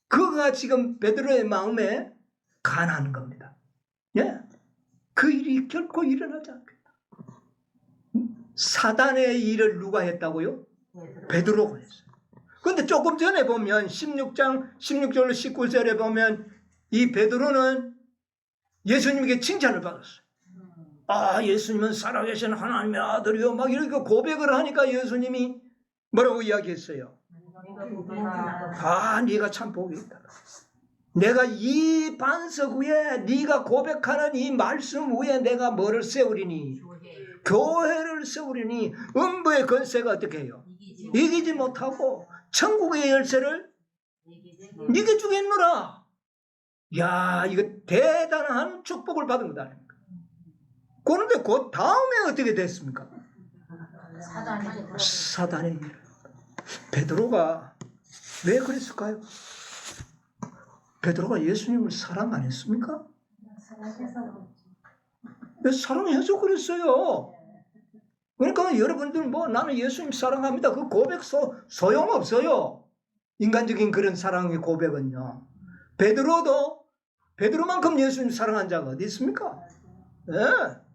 Speaker 1: 그가 지금 베드로의 마음에 간하는 겁니다. 예, 그 일이 결코 일어나지 않겠다. 사단의 일을 누가 했다고요? 베드로가 했어요. 그런데 조금 전에 보면 16장 16절 19절에 보면 이 베드로는 예수님에게 칭찬을 받았어요. 아, 예수님은 살아계신 하나님의 아들이요. 막 이렇게 고백을 하니까 예수님이 뭐라고 이야기했어요? 아, 네가 참 복이 있다. 내가 이 반석 위에 네가 고백하는 이 말씀 위에 내가 뭐를 세우리니? 교회를 세우리니 음부의 권세가 어떻게 해요? 이기지 못하고 천국의 열쇠를 네게 주겠노라. 야, 이거 대단한 축복을 받은 거다. 그런데 그 다음에 어떻게 됐습니까? 사단의 일. 베드로가 왜 그랬을까요? 베드로가 예수님을 사랑 안 했습니까? 왜 사랑해서 그랬어요? 그러니까 여러분들 뭐 나는 예수님 사랑합니다. 그 고백 소용없어요. 인간적인 그런 사랑의 고백은요. 베드로만큼 예수님 사랑한 자가 어디 있습니까? 예.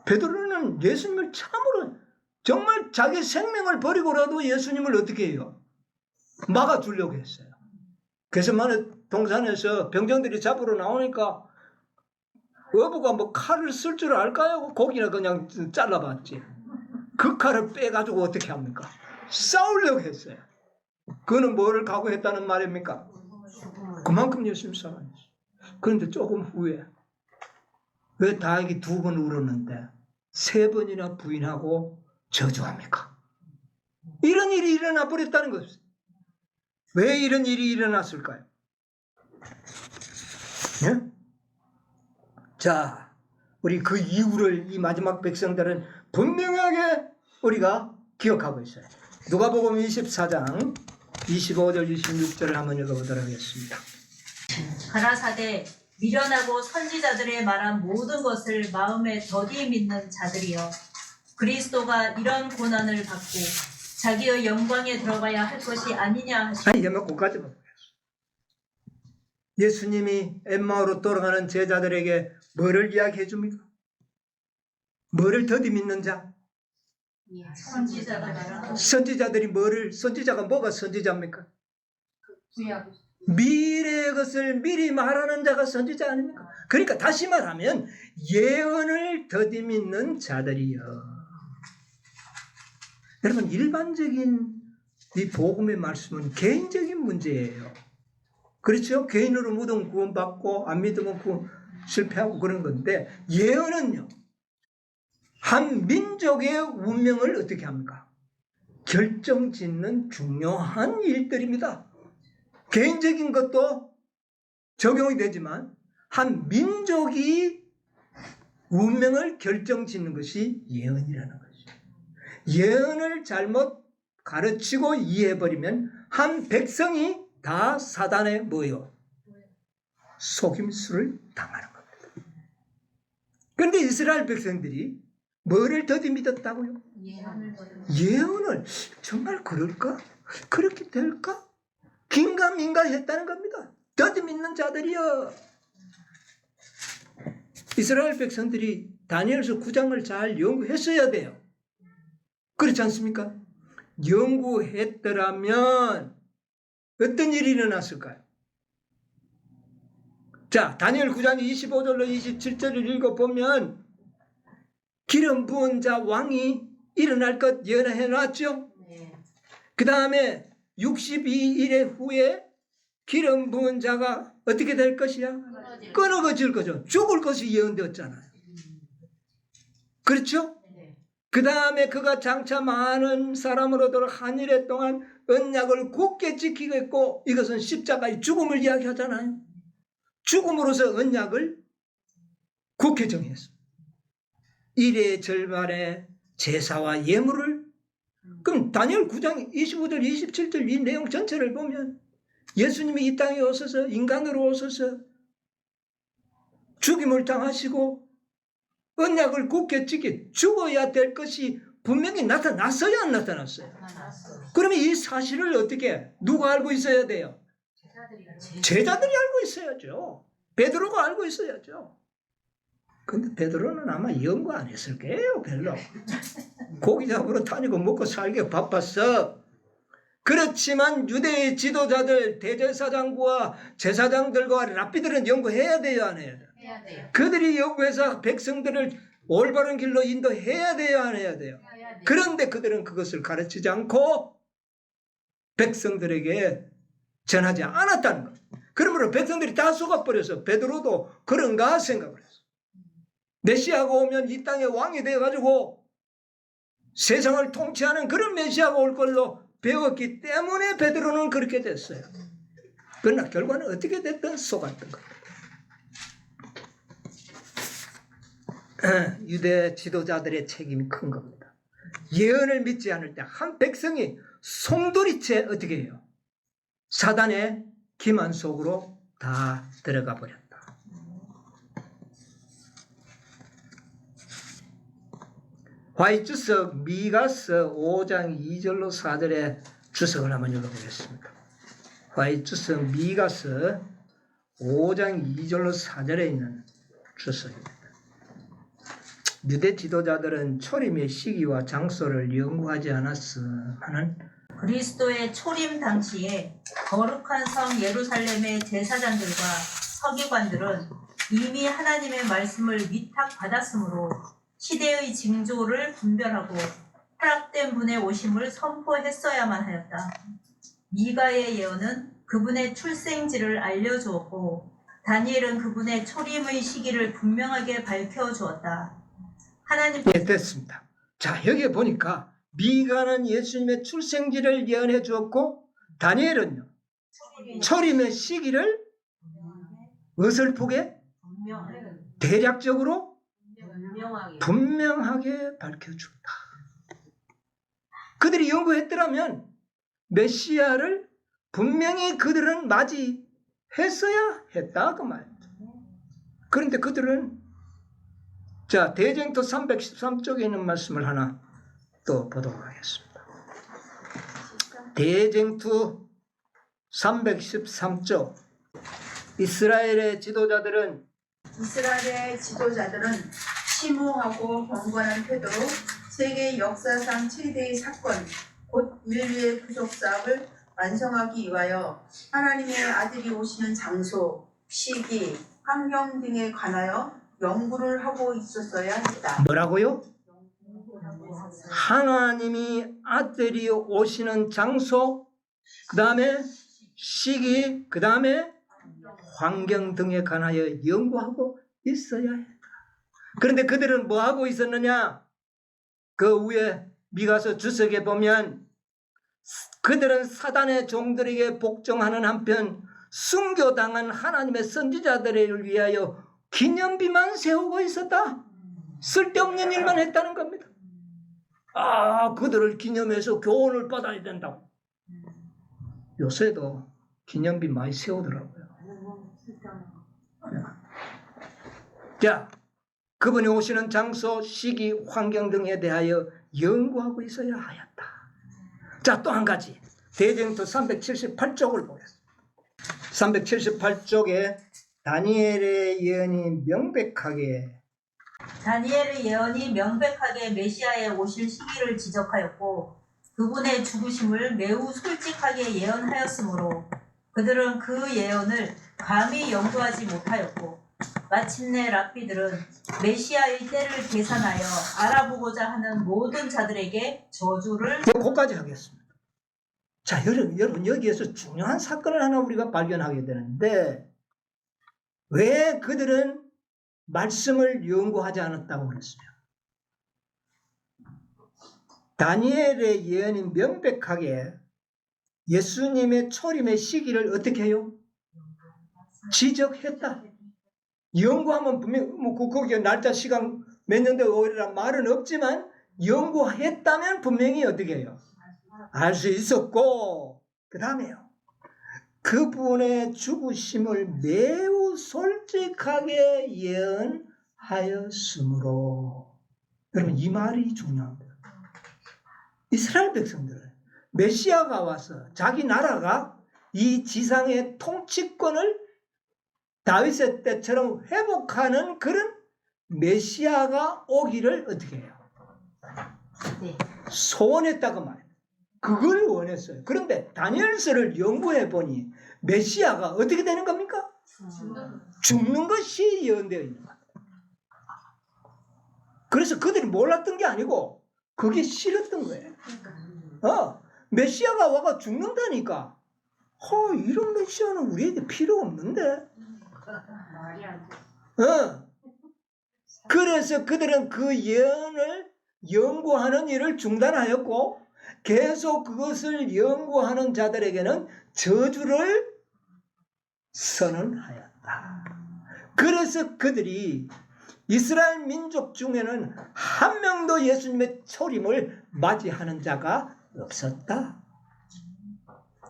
Speaker 1: 베드로는 예수님을 참으로 정말 자기 생명을 버리고라도 예수님을 어떻게 해요? 막아주려고 했어요. 그래서 만에 동산에서 병정들이 잡으러 나오니까 어부가 뭐 칼을 쓸 줄 알까요? 고기나 그냥 잘라봤지. 그 칼을 빼가지고 어떻게 합니까? 싸우려고 했어요. 그는 뭐를 각오했다는 말입니까? 그만큼 예수님 사랑했어요. 그런데 조금 후에 왜 다윗이 2번 울었는데 3번이나 부인하고 저주합니까? 이런 일이 일어나 버렸다는 것입니다. 왜 이런 일이 일어났을까요? 예? 자, 우리 그 이유를 이 마지막 백성들은 분명하게 우리가 기억하고 있어요. 누가복음 24장 25절 26절을 한번 읽어보도록 하겠습니다.
Speaker 2: 가라사대 미련하고 선지자들의 말한 모든 것을 마음에 더디 믿는 자들이여 그리스도가 이런 고난을 받고 자기의 영광에 들어가야 할 것이 아니냐 하시니.
Speaker 1: 아니, 이제 몇 곡까지 보겠습니다. 예수님이 엠마오로 돌아가는 제자들에게 뭐를 이야기해 줍니까? 뭐를 더디 믿는 자?
Speaker 2: 선지자들이라.
Speaker 1: 선지자가 뭐가 선지자입니까?
Speaker 3: 구약
Speaker 1: 미래의 것을 미리 말하는 자가 선지자 아닙니까? 그러니까 다시 말하면 예언을 더디 믿는 자들이요. 여러분, 일반적인 이 복음의 말씀은 개인적인 문제예요. 그렇죠? 개인으로 믿으면 구원받고 안 믿으면 실패하고 그런 건데, 예언은요, 한 민족의 운명을 어떻게 합니까? 결정짓는 중요한 일들입니다. 개인적인 것도 적용이 되지만 한 민족이 운명을 결정짓는 것이 예언이라는 것이죠. 예언을 잘못 가르치고 이해해버리면 한 백성이 다 사단의 뭐요? 속임수를 당하는 겁니다. 그런데 이스라엘 백성들이 뭐를 더디 믿었다고요? 예언을. 정말 그럴까? 그렇게 될까? 긴가민가 했다는 겁니다. 더디 믿는 자들이요. 이스라엘 백성들이 다니엘서 9장을 잘 연구했어야 돼요. 그렇지 않습니까? 연구했더라면 어떤 일이 일어났을까요? 자, 다니엘 9장 25절로 27절을 읽어보면 기름 부은 자 왕이 일어날 것 예언해 놨죠. 그 다음에 62일의 후에 기름 부은 자가 어떻게 될 것이야? 끊어질 거죠. 죽을 것이 예언되었잖아요. 그렇죠? 그 다음에 그가 장차 많은 사람으로도 한일에 동안 언약을 굳게 지키겠고, 이것은 십자가의 죽음을 이야기하잖아요. 죽음으로서 언약을 굳게 정했습니다. 일의 절반의 제사와 예물을. 그럼 다니엘 9장 25절 27절 이 내용 전체를 보면 예수님이 이 땅에 오셔서 인간으로 오셔서 죽임을 당하시고 언약을 굳게 지키 죽어야 될 것이 분명히 나타났어요, 안 나타났어요? 그러면 이 사실을 어떻게 누가 알고 있어야 돼요? 제자들이 알고 있어야죠. 베드로가 알고 있어야죠. 근데 베드로는 아마 연구 안 했을 거예요, 별로. 고기 잡으러 다니고 먹고 살기 바빴어. 그렇지만 유대의 지도자들, 대제사장과 제사장들과 랍비들은 연구해야 돼요, 안 해야 돼요?
Speaker 3: 해야 돼요.
Speaker 1: 그들이 연구해서 백성들을 올바른 길로 인도해야 돼요, 안 해야 돼요?
Speaker 3: 해야 돼요.
Speaker 1: 그런데 그들은 그것을 가르치지 않고 백성들에게 전하지 않았다는 거예요. 그러므로 백성들이 다 속아버려서 베드로도 그런가 생각을 했어. 메시아가 오면 이 땅의 왕이 되어가지고 세상을 통치하는 그런 메시아가 올 걸로 배웠기 때문에 베드로는 그렇게 됐어요. 그러나 결과는 어떻게 됐든 속았던 겁니다. 유대 지도자들의 책임이 큰 겁니다. 예언을 믿지 않을 때 한 백성이 송두리째 어떻게 해요? 사단의 기만 속으로 다 들어가 버렸다. 화이주석 미가서 5장 2절로 4절의 주석을 한번 읽어보겠습니다. 화이주석 미가서 5장 2절로 4절에 있는 주석입니다. 유대 지도자들은 초림의 시기와 장소를 연구하지 않았으면은
Speaker 2: 그리스도의 초림 당시에 거룩한 성 예루살렘의 제사장들과 서기관들은 이미 하나님의 말씀을 위탁받았으므로 시대의 징조를 분별하고 허락된 분의 오심을 선포했어야만 하였다. 미가의 예언은 그분의 출생지를 알려주었고 다니엘은 그분의 초림의 시기를 분명하게 밝혀주었다. 하나님
Speaker 1: 됐습니다. 자, 여기에 보니까 미가는 예수님의 출생지를 예언해 주었고 다니엘은요 초림의 시기를 어설프게 대략적으로 분명하게 밝혀준다. 그들이 연구했더라면 메시아를 분명히 그들은 맞이했어야 했다 그 말이죠. 그런데 그들은 자 대쟁투 313쪽에 있는 말씀을 하나 또 보도록 하겠습니다. 대쟁투 313쪽 이스라엘의 지도자들은
Speaker 5: 심오하고 경건한 태도로 세계 역사상 최대의 사건, 곧 인류의 구속 사업을 완성하기 위하여 하나님의 아들이 오시는 장소, 시기, 환경 등에 관하여 연구를 하고 있었어야 했다.
Speaker 1: 뭐라고요? 하나님이 아들이 오시는 장소, 그 다음에 시기, 그 다음에 환경 등에 관하여 연구하고 있어야 했다. 그런데 그들은 뭐 하고 있었느냐? 그 위에 미가서 주석에 보면 그들은 사단의 종들에게 복종하는 한편 순교당한 하나님의 선지자들을 위하여 기념비만 세우고 있었다. 쓸데없는 일만 했다는 겁니다. 그들을 기념해서 교훈을 받아야 된다고. 요새도 기념비 많이 세우더라고요. 자, 그분이 오시는 장소, 시기, 환경 등에 대하여 연구하고 있어야 하였다. 자, 또 한 가지. 대쟁투 378쪽을 보겠습니다. 378쪽에 다니엘의 예언이 명백하게 메시아의 오실 시기를 지적하였고 그분의 죽으심을 매우 솔직하게 예언하였으므로 그들은 그 예언을 감히 염두하지 못하였고 마침내 랍비들은 메시아의 때를 계산하여 알아보고자 하는 모든 자들에게 저주를 거기까지 하겠습니다. 자, 여러분 여기에서 중요한 사건을 하나 우리가 발견하게 되는데 왜 그들은 말씀을 연구하지 않았다고 그랬어요? 다니엘의 예언이 명백하게 예수님의 초림의 시기를 어떻게 해요? 지적했다. 연구하면 분명히 거기에 날짜 시간 몇 년대 오리라 말은 없지만 연구했다면 분명히 어떻게 해요? 알 수 있었고 그 다음에요. 그분의 죽으심을 매우 솔직하게 예언하였으므로 여러분 이 말이 중요합니다. 이스라엘 백성들은 메시아가 와서 자기 나라가 이 지상의 통치권을 다윗의 때처럼 회복하는 그런 메시아가 오기를 어떻게 해요? 소원했다고 말해요. 그걸 원했어요. 그런데 다니엘서를 연구해 보니 메시아가 어떻게 되는 겁니까? 죽는 것이 예언되어 있는 거예요. 그래서 그들이 몰랐던 게 아니고 그게 싫었던 거예요. 메시아가 와가 죽는다니까. 이런 메시아는 우리에게 필요 없는데. 그래서 그들은 그 예언을 연구하는 일을 중단하였고 계속 그것을 연구하는 자들에게는 저주를 선언하였다. 그래서 그들이 이스라엘 민족 중에는 한 명도 예수님의 초림을 맞이하는 자가 없었다.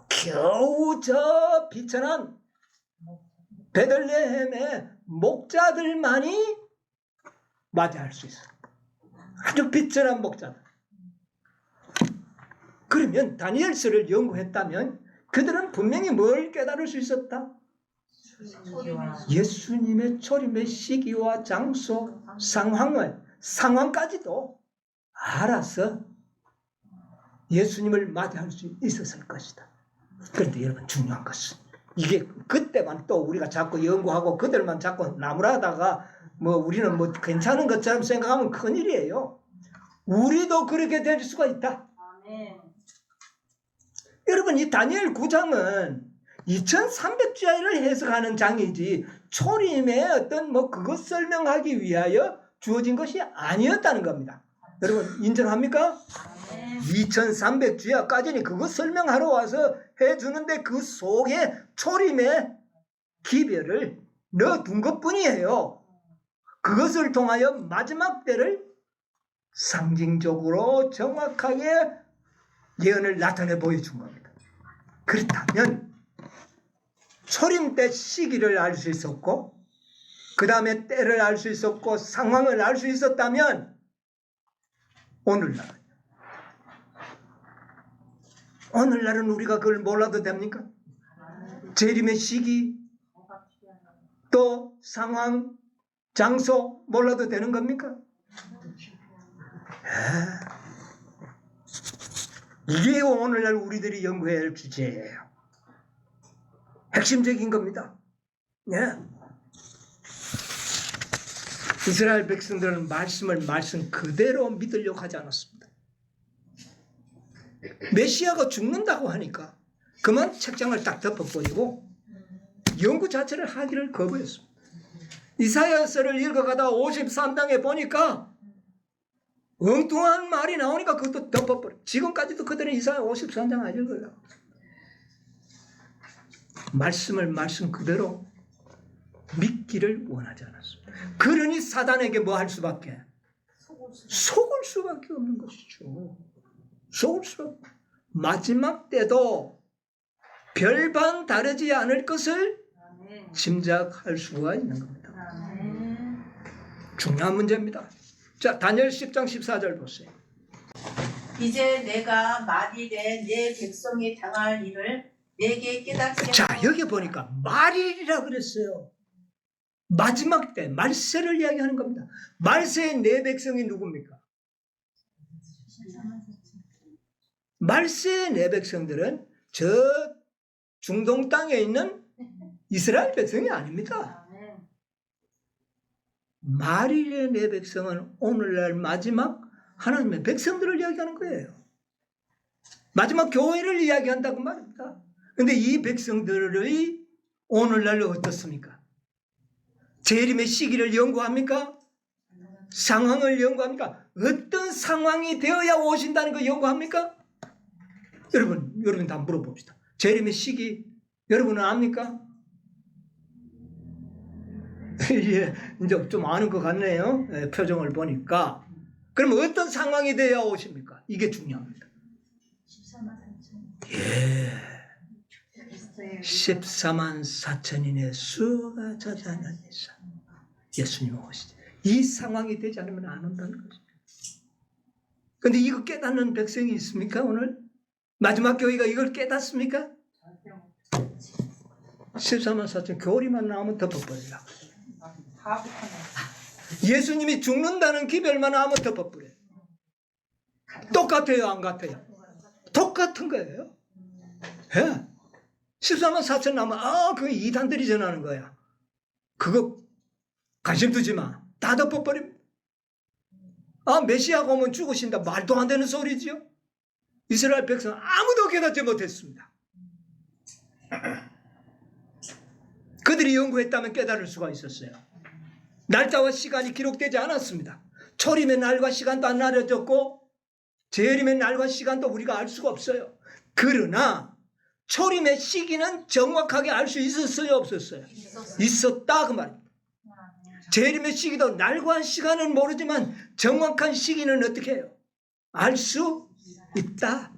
Speaker 1: 겨우 저 비천한 베들레헴의 목자들만이 맞이할 수 있어요. 아주 비천한 목자들. 그러면 다니엘서를 연구했다면 그들은 분명히 뭘 깨달을 수 있었다? 예수님의 초림의 시기와 장소, 상황까지도 알아서 예수님을 맞이할 수 있었을 것이다. 그런데 여러분 중요한 것은 이게 그때만 또 우리가 자꾸 연구하고 그들만 자꾸 나무라다가 우리는 괜찮은 것처럼 생각하면 큰일이에요. 우리도 그렇게 될 수가 있다. 여러분 이 다니엘 9장은 2300주야를 해석하는 장이지 초림의 어떤 그것 설명하기 위하여 주어진 것이 아니었다는 겁니다. 여러분 인정합니까? 2300주야까지는 그것 설명하러 와서 해주는데 그 속에 초림의 기별을 넣어둔 것뿐이에요. 그것을 통하여 마지막 때를 상징적으로 정확하게 예언을 나타내 보여준 겁니다. 그렇다면 초림 때 시기를 알 수 있었고 그 다음에 때를 알 수 있었고 상황을 알 수 있었다면 오늘날은 우리가 그걸 몰라도 됩니까? 재림의 시기, 또 상황, 장소 몰라도 되는 겁니까? 이게 오늘날 우리들이 연구해야 할 주제예요. 핵심적인 겁니다. 예. 이스라엘 백성들은 말씀을 말씀 그대로 믿으려고 하지 않았습니다. 메시아가 죽는다고 하니까 그만 책장을 딱 덮어버리고 연구 자체를 하기를 거부했습니다. 이사야서를 읽어가다 53장에 보니까 엉뚱한 말이 나오니까 그것도 덮어버려. 지금까지도 그들은 이사야 53장 안 읽어요. 말씀을 말씀 그대로 믿기를 원하지 않았습니다. 그러니 사단에게 뭐 할 수밖에? 속을 수밖에 없는 것이죠. 속을 수밖에. 마지막 때도 별반 다르지 않을 것을 짐작할 수가 있는 겁니다. 중요한 문제입니다. 자, 다니엘 10장 14절 보세요.
Speaker 5: 이제 내가 만일에 내 백성이 당할 일을 내게 깨닫게
Speaker 1: 자,
Speaker 5: 하고
Speaker 1: 여기 보니까 말일이라 그랬어요. 마지막 때 말세를 이야기하는 겁니다. 말세의 내 백성이 누굽니까? 말세의 내 백성들은 저 중동 땅에 있는 이스라엘 백성이 아닙니다. 말일의 내 백성은 오늘날 마지막 하나님의 백성들을 이야기하는 거예요. 마지막 교회를 이야기한다고 말입니다. 그런데 이 백성들의 오늘날 어떻습니까? 재림의 시기를 연구합니까? 상황을 연구합니까? 어떤 상황이 되어야 오신다는 거 연구합니까? 여러분 다 물어봅시다. 재림의 시기 여러분은 압니까? 예, 이제 좀 아는 것 같네요. 예, 표정을 보니까. 그럼 어떤 상황이 되어야 오십니까? 이게 중요합니다. 14만 4천인의 수가 저자는 이상 예수님 오시죠. 이 상황이 되지 않으면 안 온다는 거죠. 그런데 이거 깨닫는 백성이 있습니까? 오늘? 마지막 교회가 이걸 깨닫습니까? 14만 4천 교리만 나오면 덮어버리려고. 예수님이 죽는다는 기별만 나오면 덮어버려요. 똑같아요, 안 같아요? 똑같은 거예요. 예. 14만 4천 나오면 그거 이단들이 전하는 거야. 그거 관심 두지 마. 다 덮어버립니다. 메시아가 오면 죽으신다. 말도 안 되는 소리지요. 이스라엘 백성 아무도 깨닫지 못했습니다. 그들이 연구했다면 깨달을 수가 있었어요. 날짜와 시간이 기록되지 않았습니다. 초림의 날과 시간도 안 알려졌고 재림의 날과 시간도 우리가 알 수가 없어요. 그러나 초림의 시기는 정확하게 알 수 있었어요? 없었어요? 있었다 그 말입니다. 재림의 시기도 날과 시간은 모르지만 정확한 시기는 어떻게 해요? 알 수 있다.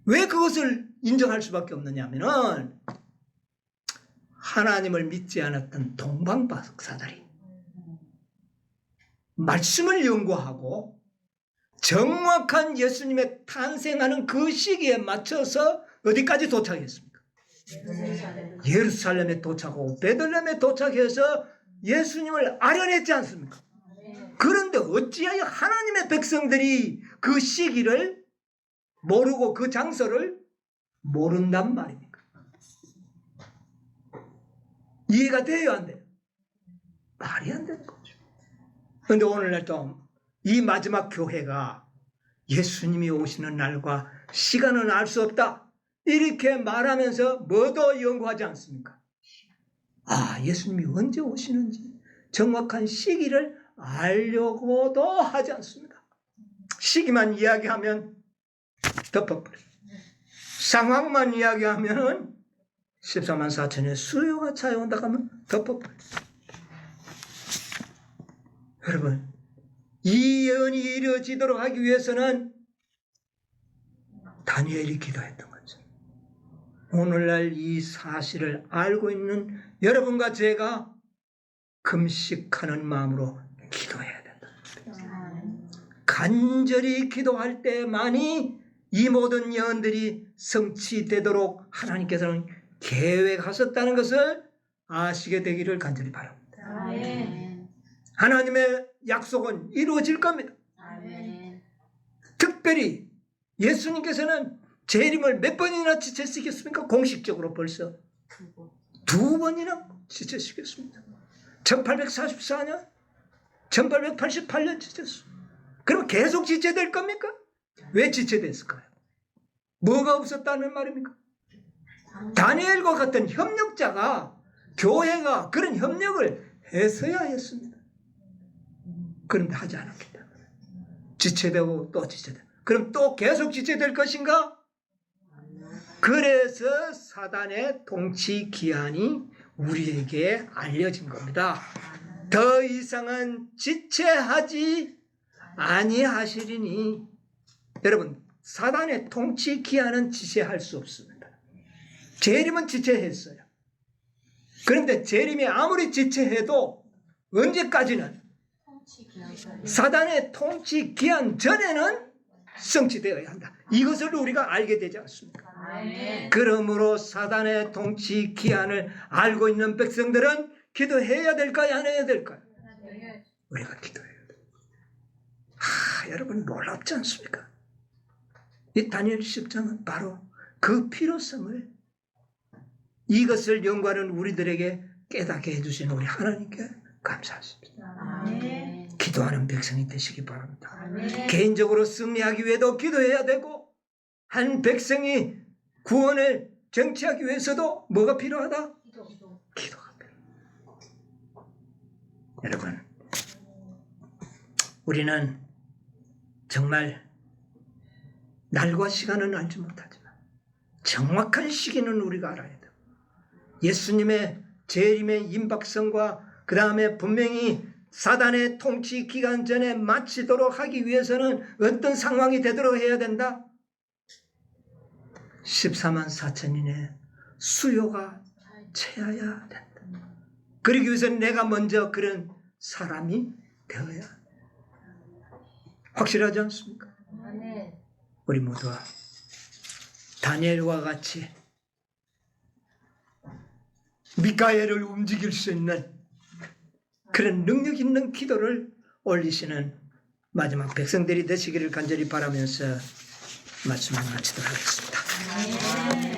Speaker 1: 왜 그것을 인정할 수밖에 없느냐 하면은 하나님을 믿지 않았던 동방박사들이 말씀을 연구하고 정확한 예수님의 탄생하는 그 시기에 맞춰서 어디까지 도착했습니까? 예루살렘에 도착하고 베들레헴에 도착해서 예수님을 아련했지 않습니까? 그런데 어찌하여 하나님의 백성들이 그 시기를 모르고 그 장소를 모른단 말입니까? 이해가 돼요, 안 돼요? 말이 안 되는 거죠. 그런데 오늘날 또 이 마지막 교회가 예수님이 오시는 날과 시간은 알 수 없다. 이렇게 말하면서 뭐도 연구하지 않습니까? 예수님이 언제 오시는지 정확한 시기를 알려고도 하지 않습니다. 시기만 이야기하면 덮어버려요. 상황만 이야기하면 14만 4천의 수요가 차여온다고 하면 덮어버려요. 여러분, 이 예언이 이루어지도록 하기 위해서는 다니엘이 기도했던 거죠. 오늘날 이 사실을 알고 있는 여러분과 제가 금식하는 마음으로 기도해야 된다. 간절히 기도할 때만이 이 모든 예언들이 성취되도록 하나님께서는 계획하셨다는 것을 아시게 되기를 간절히 바랍니다.
Speaker 3: 아멘.
Speaker 1: 하나님의 약속은 이루어질 겁니다.
Speaker 3: 아멘.
Speaker 1: 특별히 예수님께서는 재림을 몇 번이나 지체시켰습니까? 공식적으로 벌써 두 번이나 지체시켰습니다. 1844년, 1888년 지체했습니다. 그럼 계속 지체될 겁니까? 왜 지체됐을까요? 뭐가 없었다는 말입니까? 다니엘과 같은 협력자가, 교회가 그런 협력을 했어야 했습니다. 그런데 하지 않았기 때문에 지체되고 또 지체되고, 그럼 또 계속 지체될 것인가? 그래서 사단의 통치 기한이 우리에게 알려진 겁니다. 더 이상은 지체하지 아니하시리니. 여러분, 사단의 통치 기한은 지체할 수 없습니다. 재림은 지체했어요. 그런데 재림이 아무리 지체해도 언제까지는 사단의 통치 기한 전에는 성취되어야 한다. 이것을 우리가 알게 되지 않습니까?
Speaker 3: 아멘.
Speaker 1: 그러므로 사단의 통치 기한을 알고 있는 백성들은 기도해야 될까요? 안 해야 될까요? 우리가 기도해야 돼요. 여러분 놀랍지 않습니까? 이 다니엘 10장은 바로 그 필요성을, 이것을 연구하는 우리들에게 깨닫게 해주신 우리 하나님께 감사합니다.
Speaker 3: 아멘.
Speaker 1: 기도하는 백성이 되시기 바랍니다.
Speaker 3: 아멘.
Speaker 1: 개인적으로 승리하기 위해도 기도해야 되고, 한 백성이 구원을 쟁취하기 위해서도 뭐가 필요하다? 기도가 필요하다. 여러분, 우리는 정말 날과 시간은 알지 못하지만 정확한 시기는 우리가 알아야 돼요. 예수님의 재림의 임박성과 그 다음에 분명히 사단의 통치 기간 전에 마치도록 하기 위해서는 어떤 상황이 되도록 해야 된다? 14만 4천인의 수요가 채워야 된다. 그러기 위해서는 내가 먼저 그런 사람이 되어야 한다. 확실하지 않습니까?
Speaker 3: 아멘.
Speaker 1: 우리 모두가 다니엘과 같이 미카엘을 움직일 수 있는 그런 능력 있는 기도를 올리시는 마지막 백성들이 되시기를 간절히 바라면서 말씀을 마치도록 하겠습니다.